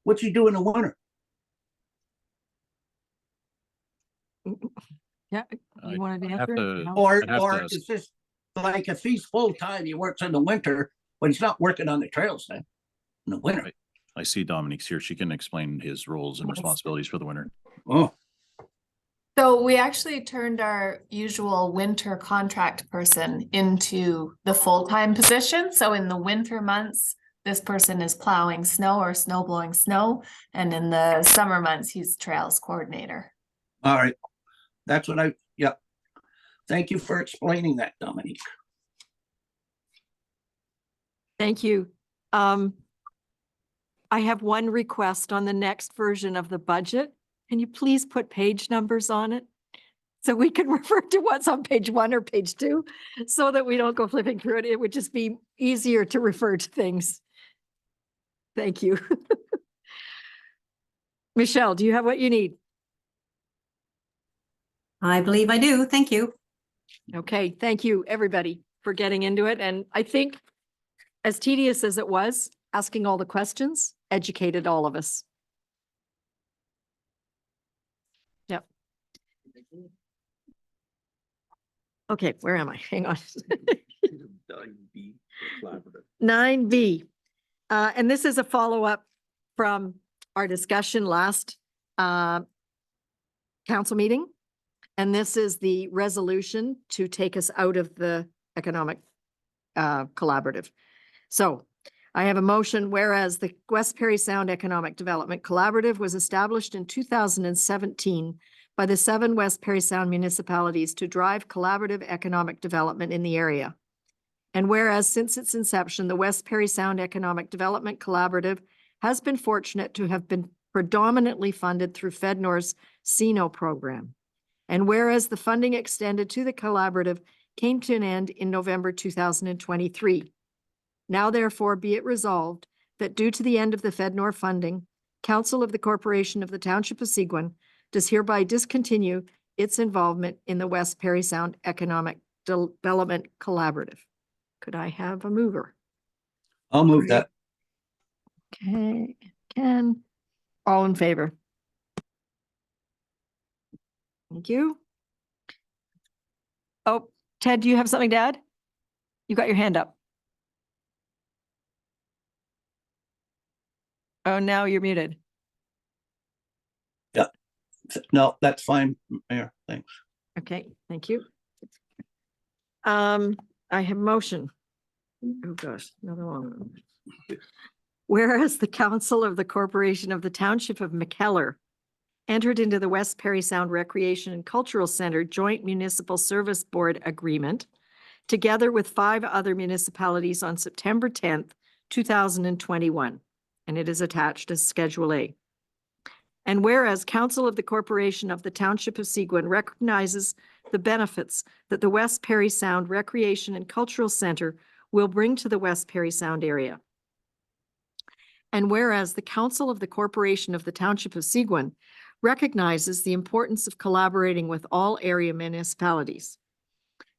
what's he do in the winter? Yeah, you wanted to answer it? No? Or is this like, if he's full-time, he works in the winter, but he's not working on the trails then in the winter? I see Dominique's here. She can explain his roles and responsibilities for the winter. Oh. So we actually turned our usual winter contract person into the full-time position. So in the winter months, this person is plowing snow or snow blowing snow. And in the summer months, he's trails coordinator. All right. That's what yep. Thank you for explaining that, Dominique. Thank you. I have one request on the next version of the budget. Can you please put page numbers on it? So we can refer to what's on page 1 or page 2, so that we don't go flipping through it. It would just be easier to refer to things. Thank you. Michelle, do you have what you need? I believe I do. Thank you. Okay, thank you, everybody, for getting into it. And I think, as tedious as it was, asking all the questions educated all of us. Yep. Okay, where am I? Hang on. 9B. And this is a follow-up from our discussion last council meeting. And this is the resolution to take us out of the economic collaborative. So I have a motion, whereas the West Perry Sound Economic Development Collaborative was established in 2017 by the 7 West Perry Sound municipalities to drive collaborative economic development in the area. And whereas since its inception, the West Perry Sound Economic Development Collaborative has been fortunate to have been predominantly funded through FedNor's CNO program. And whereas the funding extended to the collaborative came to an end in November 2023. Now therefore be it resolved that due to the end of the FedNor funding, Council of the Corporation of the Township of Seguin does hereby discontinue its involvement in the West Perry Sound Economic Development Collaborative. Could I have a mover? I'll move that. Okay, Ken, all in favor? Thank you. Oh, Ted, do you have something to add? You got your hand up. Oh, now you're muted. Yeah. No, that's fine, Mayor. Thanks. Okay, thank you. I have motion. Oh gosh, another one. Whereas the Council of the Corporation of the Township of McKellar entered into the West Perry Sound Recreation and Cultural Center Joint Municipal Service Board Agreement, together with 5 other municipalities on September 10th, 2021, and it is attached as Schedule A. And whereas Council of the Corporation of the Township of Seguin recognizes the benefits that the West Perry Sound Recreation and Cultural Center will bring to the West Perry Sound area. And whereas the Council of the Corporation of the Township of Seguin recognizes the importance of collaborating with all area municipalities.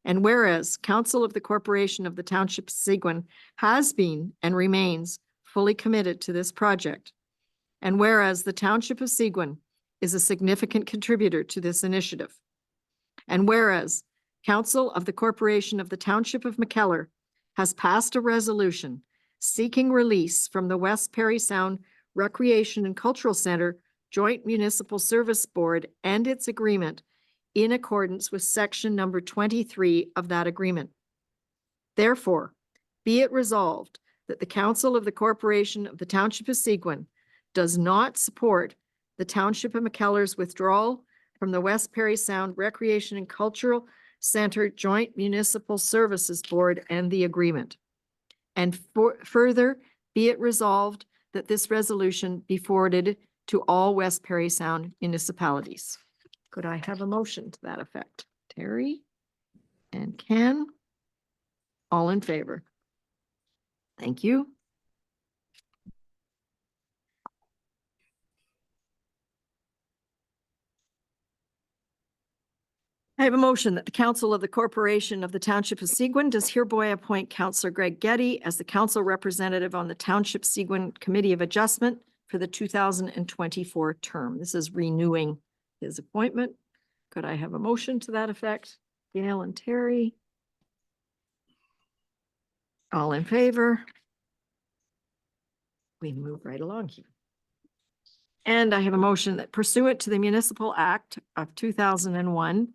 And whereas Council of the Corporation of the Township of Seguin has been and remains fully committed to this project. And whereas the Township of Seguin is a significant contributor to this initiative. And whereas Council of the Corporation of the Township of McKellar has passed a resolution seeking release from the West Perry Sound Recreation and Cultural Center Joint Municipal Service Board and its agreement in accordance with section number 23 of that agreement. Therefore, be it resolved that the Council of the Corporation of the Township of Seguin does not support the Township of McKellar's withdrawal from the West Perry Sound Recreation and Cultural Center Joint Municipal Services Board and the agreement. And further, be it resolved that this resolution be forwarded to all West Perry Sound municipalities. Could I have a motion to that effect? Terry and Ken, all in favor? Thank you. I have a motion that the Council of the Corporation of the Township of Seguin does hereby appoint Councillor Greg Getty as the council representative on the Township Seguin Committee of Adjustment for the 2024 term. This is renewing his appointment. Could I have a motion to that effect? Gail and Terry. All in favor? We move right along here. And I have a motion that pursuant to the Municipal Act of 2001,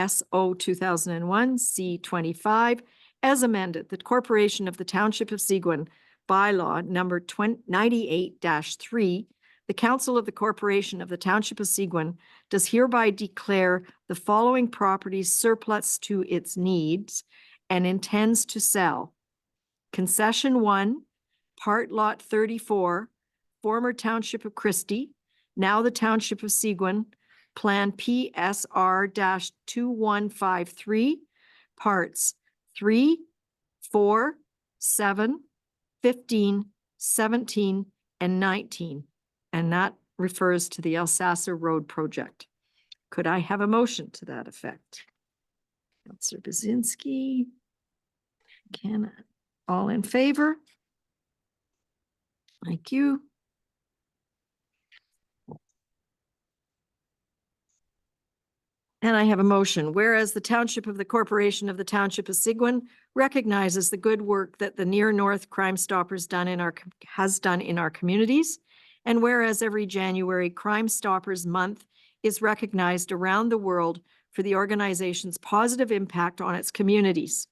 SO 2001, C25, as amended, the Corporation of the Township of Seguin bylaw number 98-3, the Council of the Corporation of the Township of Seguin does hereby declare the following properties surplus to its needs and intends to sell. Concession 1, Part Lot 34, former Township of Christie, now the Township of Seguin, Plan PSR-2153, Parts 3, 4, 7, 15, 17, and 19. And that refers to the Elsasser Road project. Could I have a motion to that effect? Councillor Bazinski. Can, all in favor? Thank you. And I have a motion, whereas the Township of the Corporation of the Township of Seguin recognizes the good work that the Near North Crime Stoppers has done in our communities, and whereas every January Crime Stoppers Month is recognized around the world for the organization's positive impact on its communities.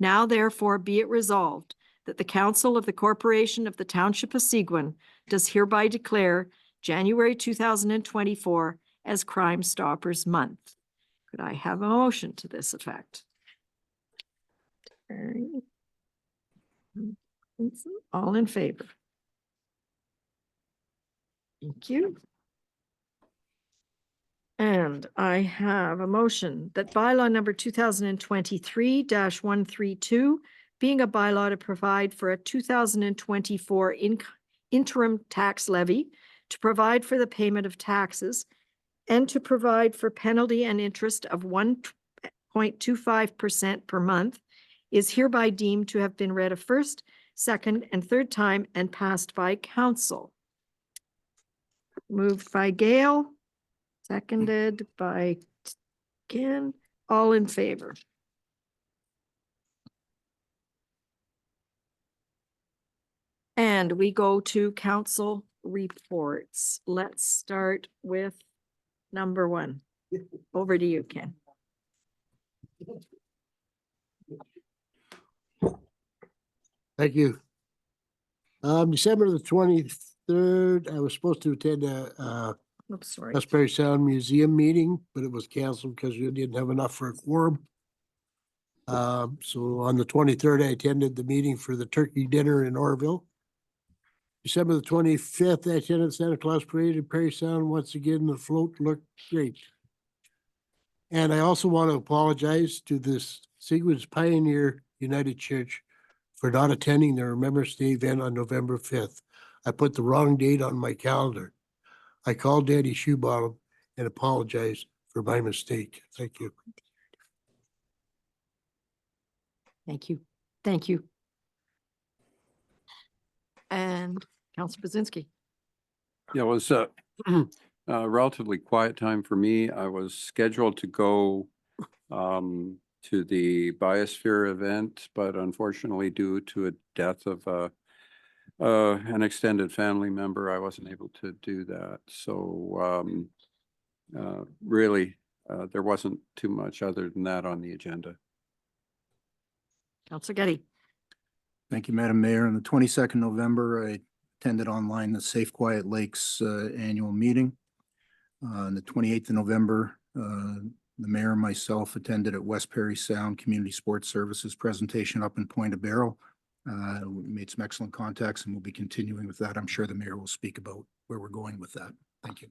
Now therefore be it resolved that the Council of the Corporation of the Township of Seguin does hereby declare January 2024 as Crime Stoppers Month. Could I have a motion to this effect? All in favor? Thank you. And I have a motion that bylaw number 2023-132, being a bylaw to provide for a 2024 interim tax levy, to provide for the payment of taxes, and to provide for penalty and interest of 1.25% per month, is hereby deemed to have been read a first, second, and third time and passed by council. Moved by Gail, seconded by Ken. All in favor? And we go to council reports. Let's start with number 1. Over to you, Ken. Thank you. December the 23rd, I was supposed to attend a Oops, sorry. Westbury Sound Museum meeting, but it was canceled because we didn't have enough for a quorum. So on the 23rd, I attended the meeting for the turkey dinner in Orville. December the 25th, I attended Santa Claus Parade in Perry Sound. Once again, the float looked great. And I also want to apologize to this Seguin's Pioneer United Church for not attending their Remembrance Day event on November 5th. I put the wrong date on my calendar. I called Daddy Shoebottom and apologized for my mistake. Thank you. Thank you. Thank you. And Councillor Bazinski. Yeah, it was a relatively quiet time for me. I was scheduled to go to the Biosphere event, but unfortunately due to a death of an extended family member, I wasn't able to do that. So really, there wasn't too much other than that on the agenda. Councillor Getty. Thank you, Madam Mayor. On the 22nd November, I attended online the Safe Quiet Lakes annual meeting. On the 28th of November, the mayor and myself attended at West Perry Sound Community Sports Services presentation up in Point of Barrel. We made some excellent contacts and we'll be continuing with that. I'm sure the mayor will speak about where we're going with that. Thank you.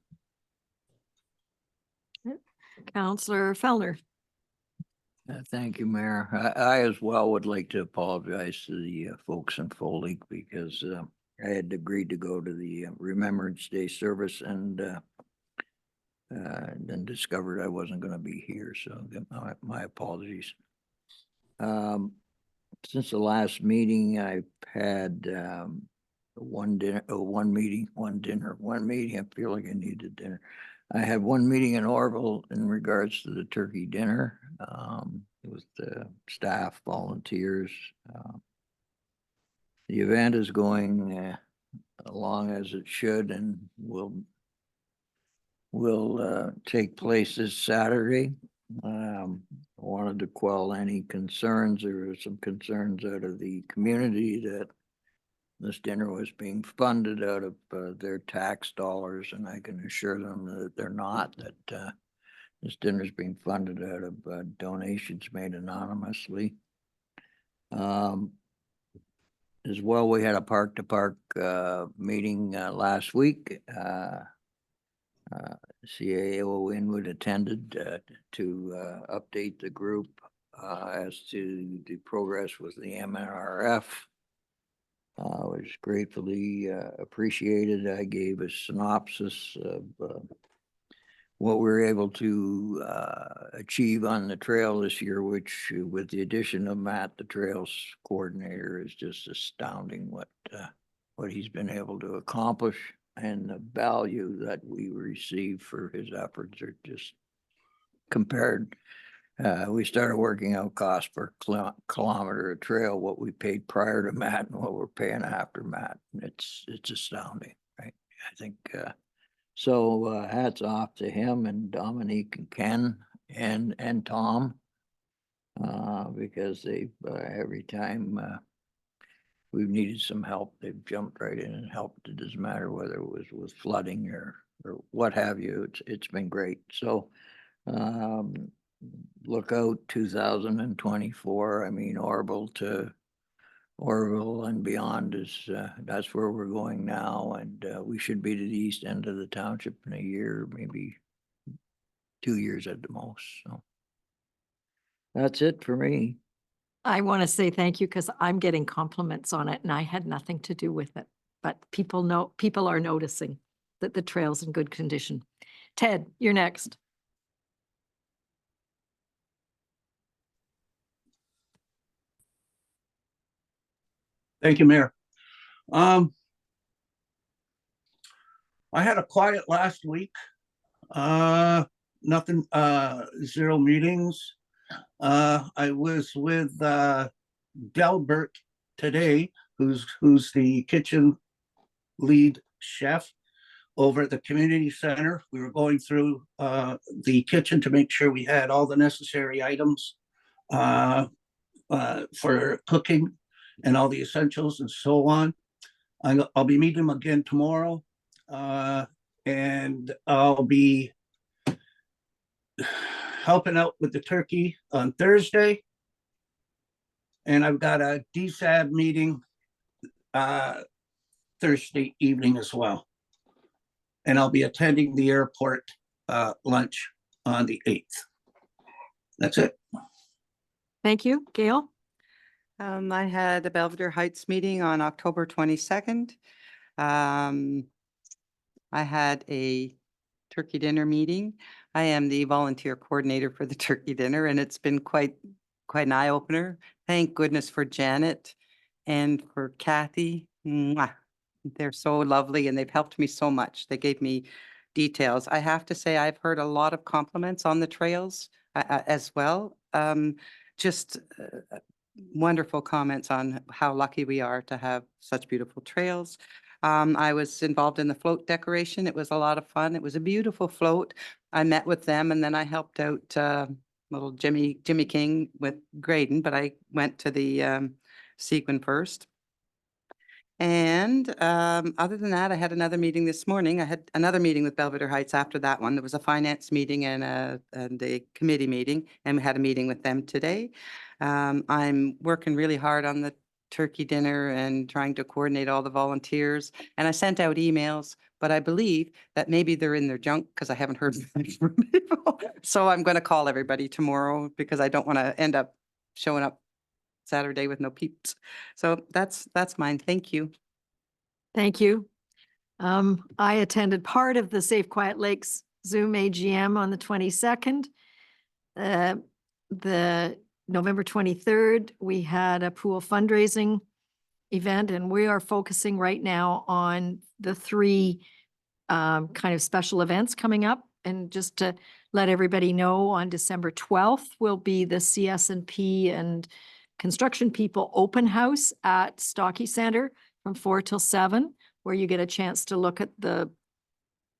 Councillor Fellner. Thank you, Mayor. I as well would like to apologize to the folks in Fall Lake because I had agreed to go to the Remembrance Day service and then discovered I wasn't going to be here. So my apologies. Since the last meeting, I've had one meeting. I feel like I needed dinner. I had one meeting in Orville in regards to the turkey dinner with the staff, volunteers. The event is going along as it should and will will take place this Saturday. Wanted to quell any concerns. There were some concerns out of the community that this dinner was being funded out of their tax dollars, and I can assure them that they're not, that this dinner is being funded out of donations made anonymously. As well, we had a park-to-park meeting last week. CAO Inwood attended to update the group as to the progress with the MNRF. Was gratefully appreciated. I gave a synopsis of what we were able to achieve on the trail this year, which with the addition of Matt, the trails coordinator, is just astounding what he's been able to accomplish, and the value that we receive for his efforts are just compared. We started working out cost per kilometer of trail, what we paid prior to Matt and what we're paying after Matt. And it's astounding, right? I think so. Hats off to him and Dominique and Ken and Tom, because they've every time we've needed some help, they've jumped right in and helped. It doesn't matter whether it was with flooding or what have you. It's been great. So look out 2024. I mean, Orville and beyond is that's where we're going now, and we should be to the east end of the township in a year, maybe 2 years at the most. So that's it for me. I want to say thank you because I'm getting compliments on it and I had nothing to do with it. But people are noticing that the trail's in good condition. Ted, you're next. Thank you, Mayor. I had a quiet last week. Nothing, 0 meetings. I was with Delbert today, who's the kitchen lead chef over at the community center. We were going through the kitchen to make sure we had all the necessary items for cooking and all the essentials and so on. I'll be meeting him again tomorrow, and I'll be helping out with the turkey on Thursday. And I've got a DSAB meeting Thursday evening as well. And I'll be attending the airport lunch on the 8th. That's it. Thank you. Gail? I had a Belvedere Heights meeting on October 22nd. I had a turkey dinner meeting. I am the volunteer coordinator for the turkey dinner, and it's been quite an eye-opener. Thank goodness for Janet and for Kathy. Mwah. They're so lovely and they've helped me so much. They gave me details. I have to say I've heard a lot of compliments on the trails as well. Just wonderful comments on how lucky we are to have such beautiful trails. I was involved in the float decoration. It was a lot of fun. It was a beautiful float. I met with them and then I helped out little Jimmy King with Graydon, but I went to the Seguin first. And other than that, I had another meeting this morning. I had another meeting with Belvedere Heights after that one. There was a finance meeting and a committee meeting, and we had a meeting with them today. I'm working really hard on the turkey dinner and trying to coordinate all the volunteers. And I sent out emails, but I believe that maybe they're in their junk because I haven't heard from people. So I'm going to call everybody tomorrow because I don't want to end up showing up Saturday with no peeps. So that's mine. Thank you. Thank you. I attended part of the Safe Quiet Lakes Zoom AGM on the 22nd. The November 23rd, we had a pool fundraising event, and we are focusing right now on the 3 kind of special events coming up. And just to let everybody know, on December 12th will be the CS&P and Construction People Open House at Stocky Center from 4 till 7, where you get a chance to look at the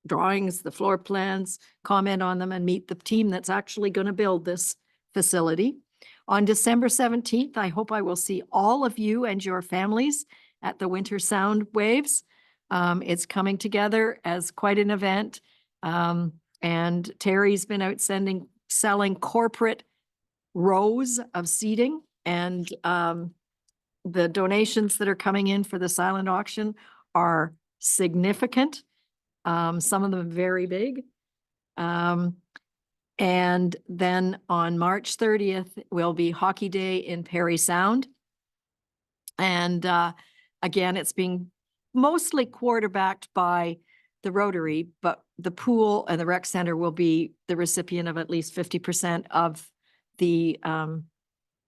drawings, the floor plans, comment on them, and meet the team that's actually going to build this facility. On December 17th, I hope I will see all of you and your families at the Winter Sound Waves. It's coming together as quite an event. And Terry's been out selling corporate rows of seating, and the donations that are coming in for the silent auction are significant. Some of them very big. And then on March 30th will be Hockey Day in Perry Sound. And again, it's being mostly quarterbacked by the Rotary, but the pool and the rec center will be the recipient of at least 50% of the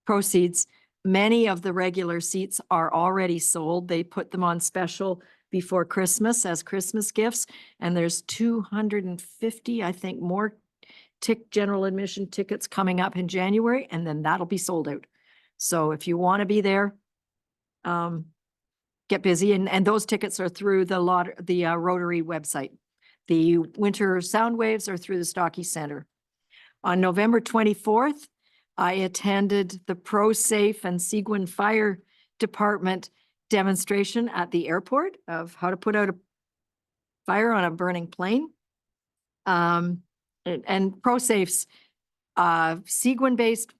proceeds. Many of the regular seats are already sold. They put them on special before Christmas as Christmas gifts. And there's 250, I think, more general admission tickets coming up in January, and then that'll be sold out. So if you want to be there, get busy. And those tickets are through the Rotary website. The Winter Sound Waves are through the Stocky Center. On November 24th, I attended the ProSafe and Seguin Fire Department demonstration at the airport of how to put out a fire on a burning plane. And ProSafe's Seguin-based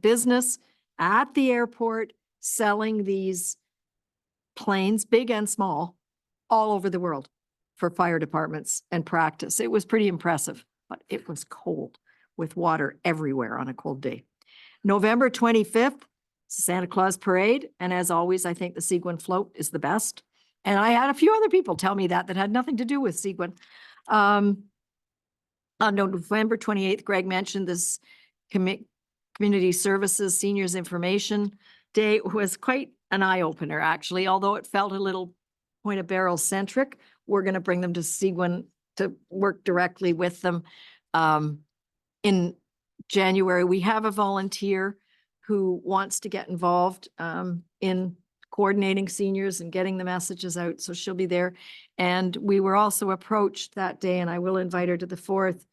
business at the airport selling these planes, big and small, all over the world for fire departments and practice. It was pretty impressive, but it was cold with water everywhere on a cold day. November 25th, Santa Claus Parade. And as always, I think the Seguin float is the best. And I had a few other people tell me that had nothing to do with Seguin. On November 28th, Greg mentioned this Community Services Seniors Information Day was quite an eye-opener, actually, although it felt a little Point of Barrel centric. We're going to bring them to Seguin to work directly with them. In January, we have a volunteer who wants to get involved in coordinating seniors and getting the messages out, so she'll be there. And we were also approached that day, and I will invite her to the 4th.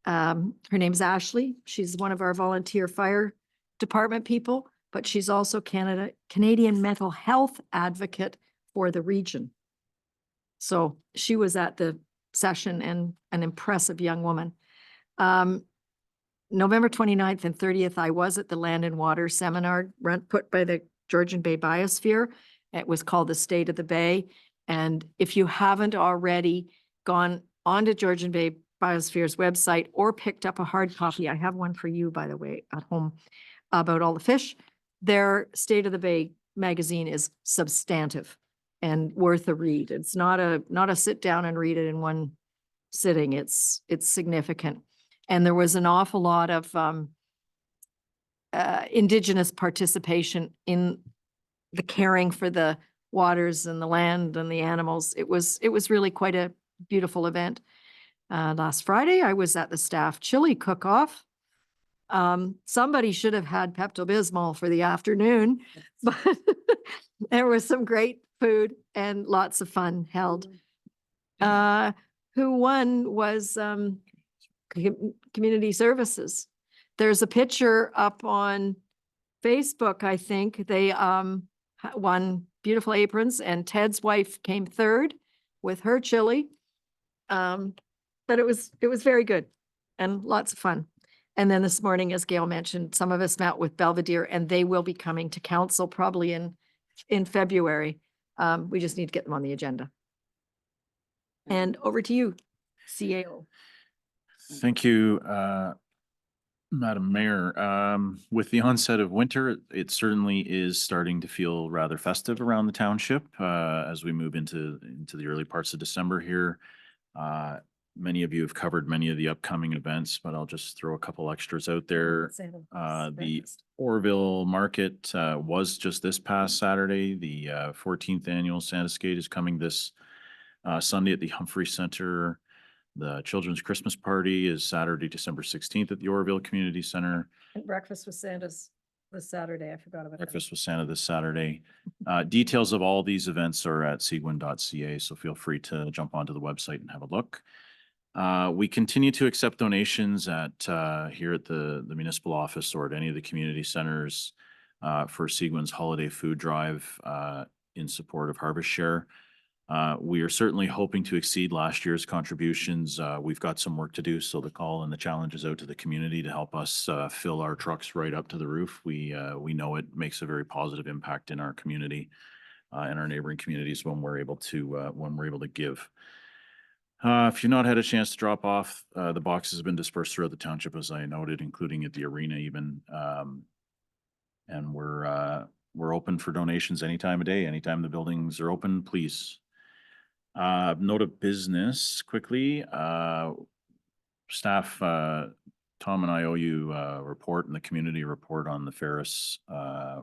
Her name's Ashley. She's one of our volunteer fire department people, but she's also Canadian mental health advocate for the region. So she was at the session and an impressive young woman. November 29th and 30th, I was at the Land and Water Seminar put by the Georgian Bay Biosphere. It was called The State of the Bay. And if you haven't already gone onto Georgian Bay Biosphere's website or picked up a hard copy, I have one for you, by the way, at home, about all the fish. Their State of the Bay magazine is substantive and worth a read. It's not a sit down and read it in one sitting. It's significant. And there was an awful lot of Indigenous participation in the caring for the waters and the land and the animals. It was really quite a beautiful event. Last Friday, I was at the staff chili cook-off. Somebody should have had Pepto-Bismol for the afternoon, but there was some great food and lots of fun held. Who won was Community Services. There's a picture up on Facebook, I think. They won beautiful aprons, and Ted's wife came third with her chili. But it was very good and lots of fun. And then this morning, as Gail mentioned, some of us met with Belvedere, and they will be coming to council probably in February. We just need to get them on the agenda. And over to you, CAO. Thank you, Madam Mayor. With the onset of winter, it certainly is starting to feel rather festive around the township as we move into the early parts of December here. Many of you have covered many of the upcoming events, but I'll just throw a couple extras out there. The Orville Market was just this past Saturday. The 14th annual Santa Skate is coming this Sunday at the Humphrey Center. The Children's Christmas Party is Saturday, December 16th at the Orville Community Center. And breakfast with Santa's This Saturday, I forgot about that. Breakfast with Santa this Saturday. Details of all these events are at seguin.ca, so feel free to jump onto the website and have a look. We continue to accept donations at here at the municipal office or at any of the community centers for Seguin's holiday food drive in support of Harvest Share. We are certainly hoping to exceed last year's contributions. We've got some work to do, so the call and the challenge is out to the community to help us fill our trucks right up to the roof. We know it makes a very positive impact in our community and our neighboring communities when we're able to give. If you've not had a chance to drop off, the boxes have been dispersed throughout the township, as I noted, including at the arena even. And we're open for donations any time of day, anytime the buildings are open, please. Note of business quickly. Staff, Tom and I owe you a report in the community report on the Ferris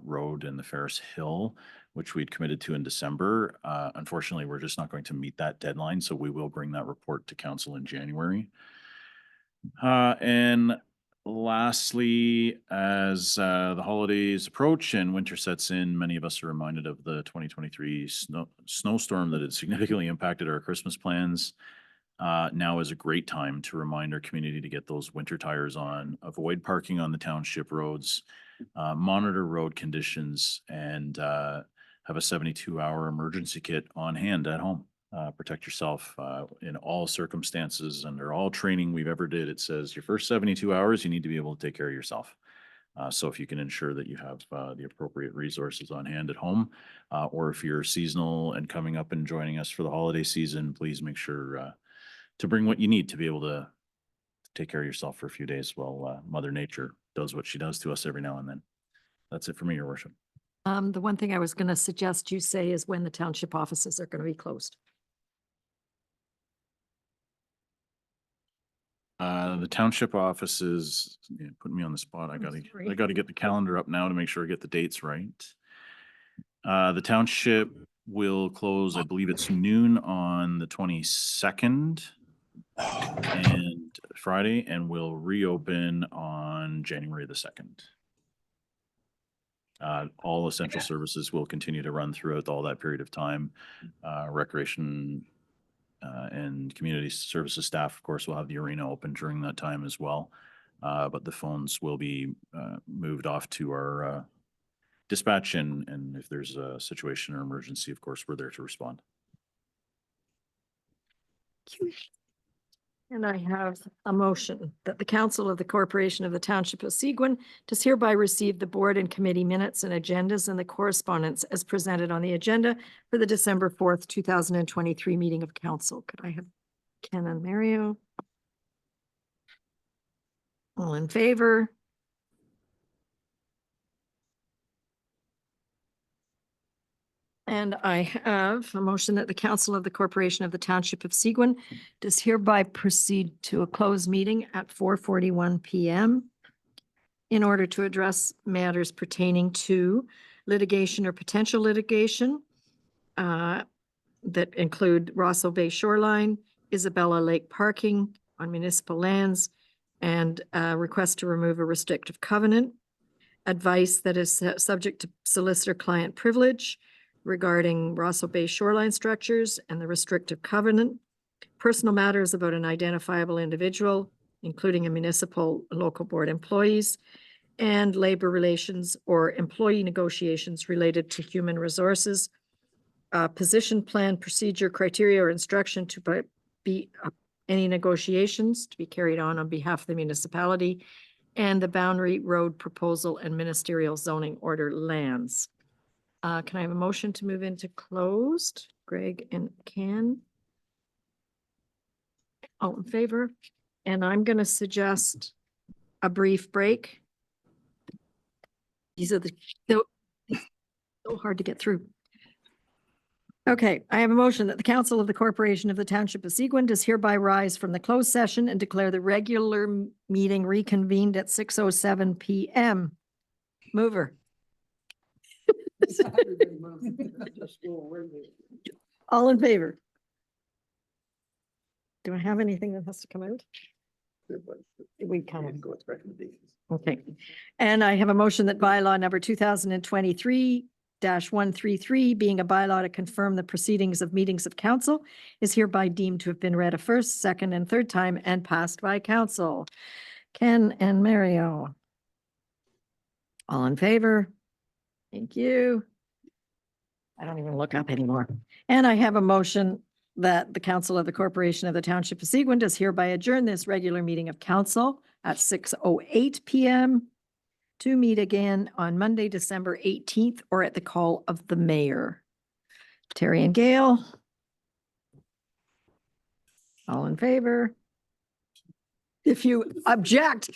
Road and the Ferris Hill, which we'd committed to in December. Unfortunately, we're just not going to meet that deadline, so we will bring that report to council in January. And lastly, as the holidays approach and winter sets in, many of us are reminded of the 2023 snowstorm that had significantly impacted our Christmas plans. Now is a great time to remind our community to get those winter tires on, avoid parking on the township roads, monitor road conditions, and have a 72-hour emergency kit on hand at home. Protect yourself in all circumstances. Under all training we've ever did, it says your first 72 hours, you need to be able to take care of yourself. So if you can ensure that you have the appropriate resources on hand at home, or if you're seasonal and coming up and joining us for the holiday season, please make sure to bring what you need to be able to take care of yourself for a few days while Mother Nature does what she does to us every now and then. That's it for me, Your Worship. The one thing I was going to suggest you say is when the township offices are going to be closed. The township offices, putting me on the spot. I gotta get the calendar up now to make sure I get the dates right. The township will close, I believe it's noon on the 22nd and Friday, and will reopen on January the 2nd. All essential services will continue to run throughout all that period of time. Recreation and community services staff, of course, will have the arena open during that time as well. But the phones will be moved off to our dispatch, and if there's a situation or emergency, of course, we're there to respond. And I have a motion that the Council of the Corporation of the Township of Seguin does hereby receive the board and committee minutes and agendas and the correspondence as presented on the agenda for the December 4th, 2023 meeting of council. Could I have Ken and Mario? All in favor? And I have a motion that the Council of the Corporation of the Township of Seguin does hereby proceed to a closed meeting at 4:41 p.m. in order to address matters pertaining to litigation or potential litigation that include Rosso Bay Shoreline, Isabella Lake parking on municipal lands, and request to remove a restrictive covenant, advice that is subject to solicitor-client privilege regarding Rosso Bay shoreline structures and the restrictive covenant, personal matters about an identifiable individual, including a municipal local board employees, and labor relations or employee negotiations related to human resources, position plan, procedure, criteria, or instruction to be any negotiations to be carried on behalf of the municipality, and the boundary road proposal and ministerial zoning order lands. Can I have a motion to move into closed? Greg and Ken? All in favor? And I'm going to suggest a brief break. These are so hard to get through. Okay, I have a motion that the Council of the Corporation of the Township of Seguin does hereby rise from the closed session and declare the regular meeting reconvened at 6:07 p.m. Mover. All in favor? Do I have anything that has to come out? We kind of Go with recommendations. Okay, and I have a motion that bylaw number 2023-133, being a bylaw to confirm the proceedings of meetings of council, is hereby deemed to have been read a first, second, and third time and passed by council. Ken and Mario. All in favor? Thank you. I don't even look up anymore. And I have a motion that the council of the corporation of the Township of Seguin does hereby adjourn this regular meeting of council at 6:08 PM to meet again on Monday, December 18th, or at the call of the mayor. Terry and Gail. All in favor? If you object.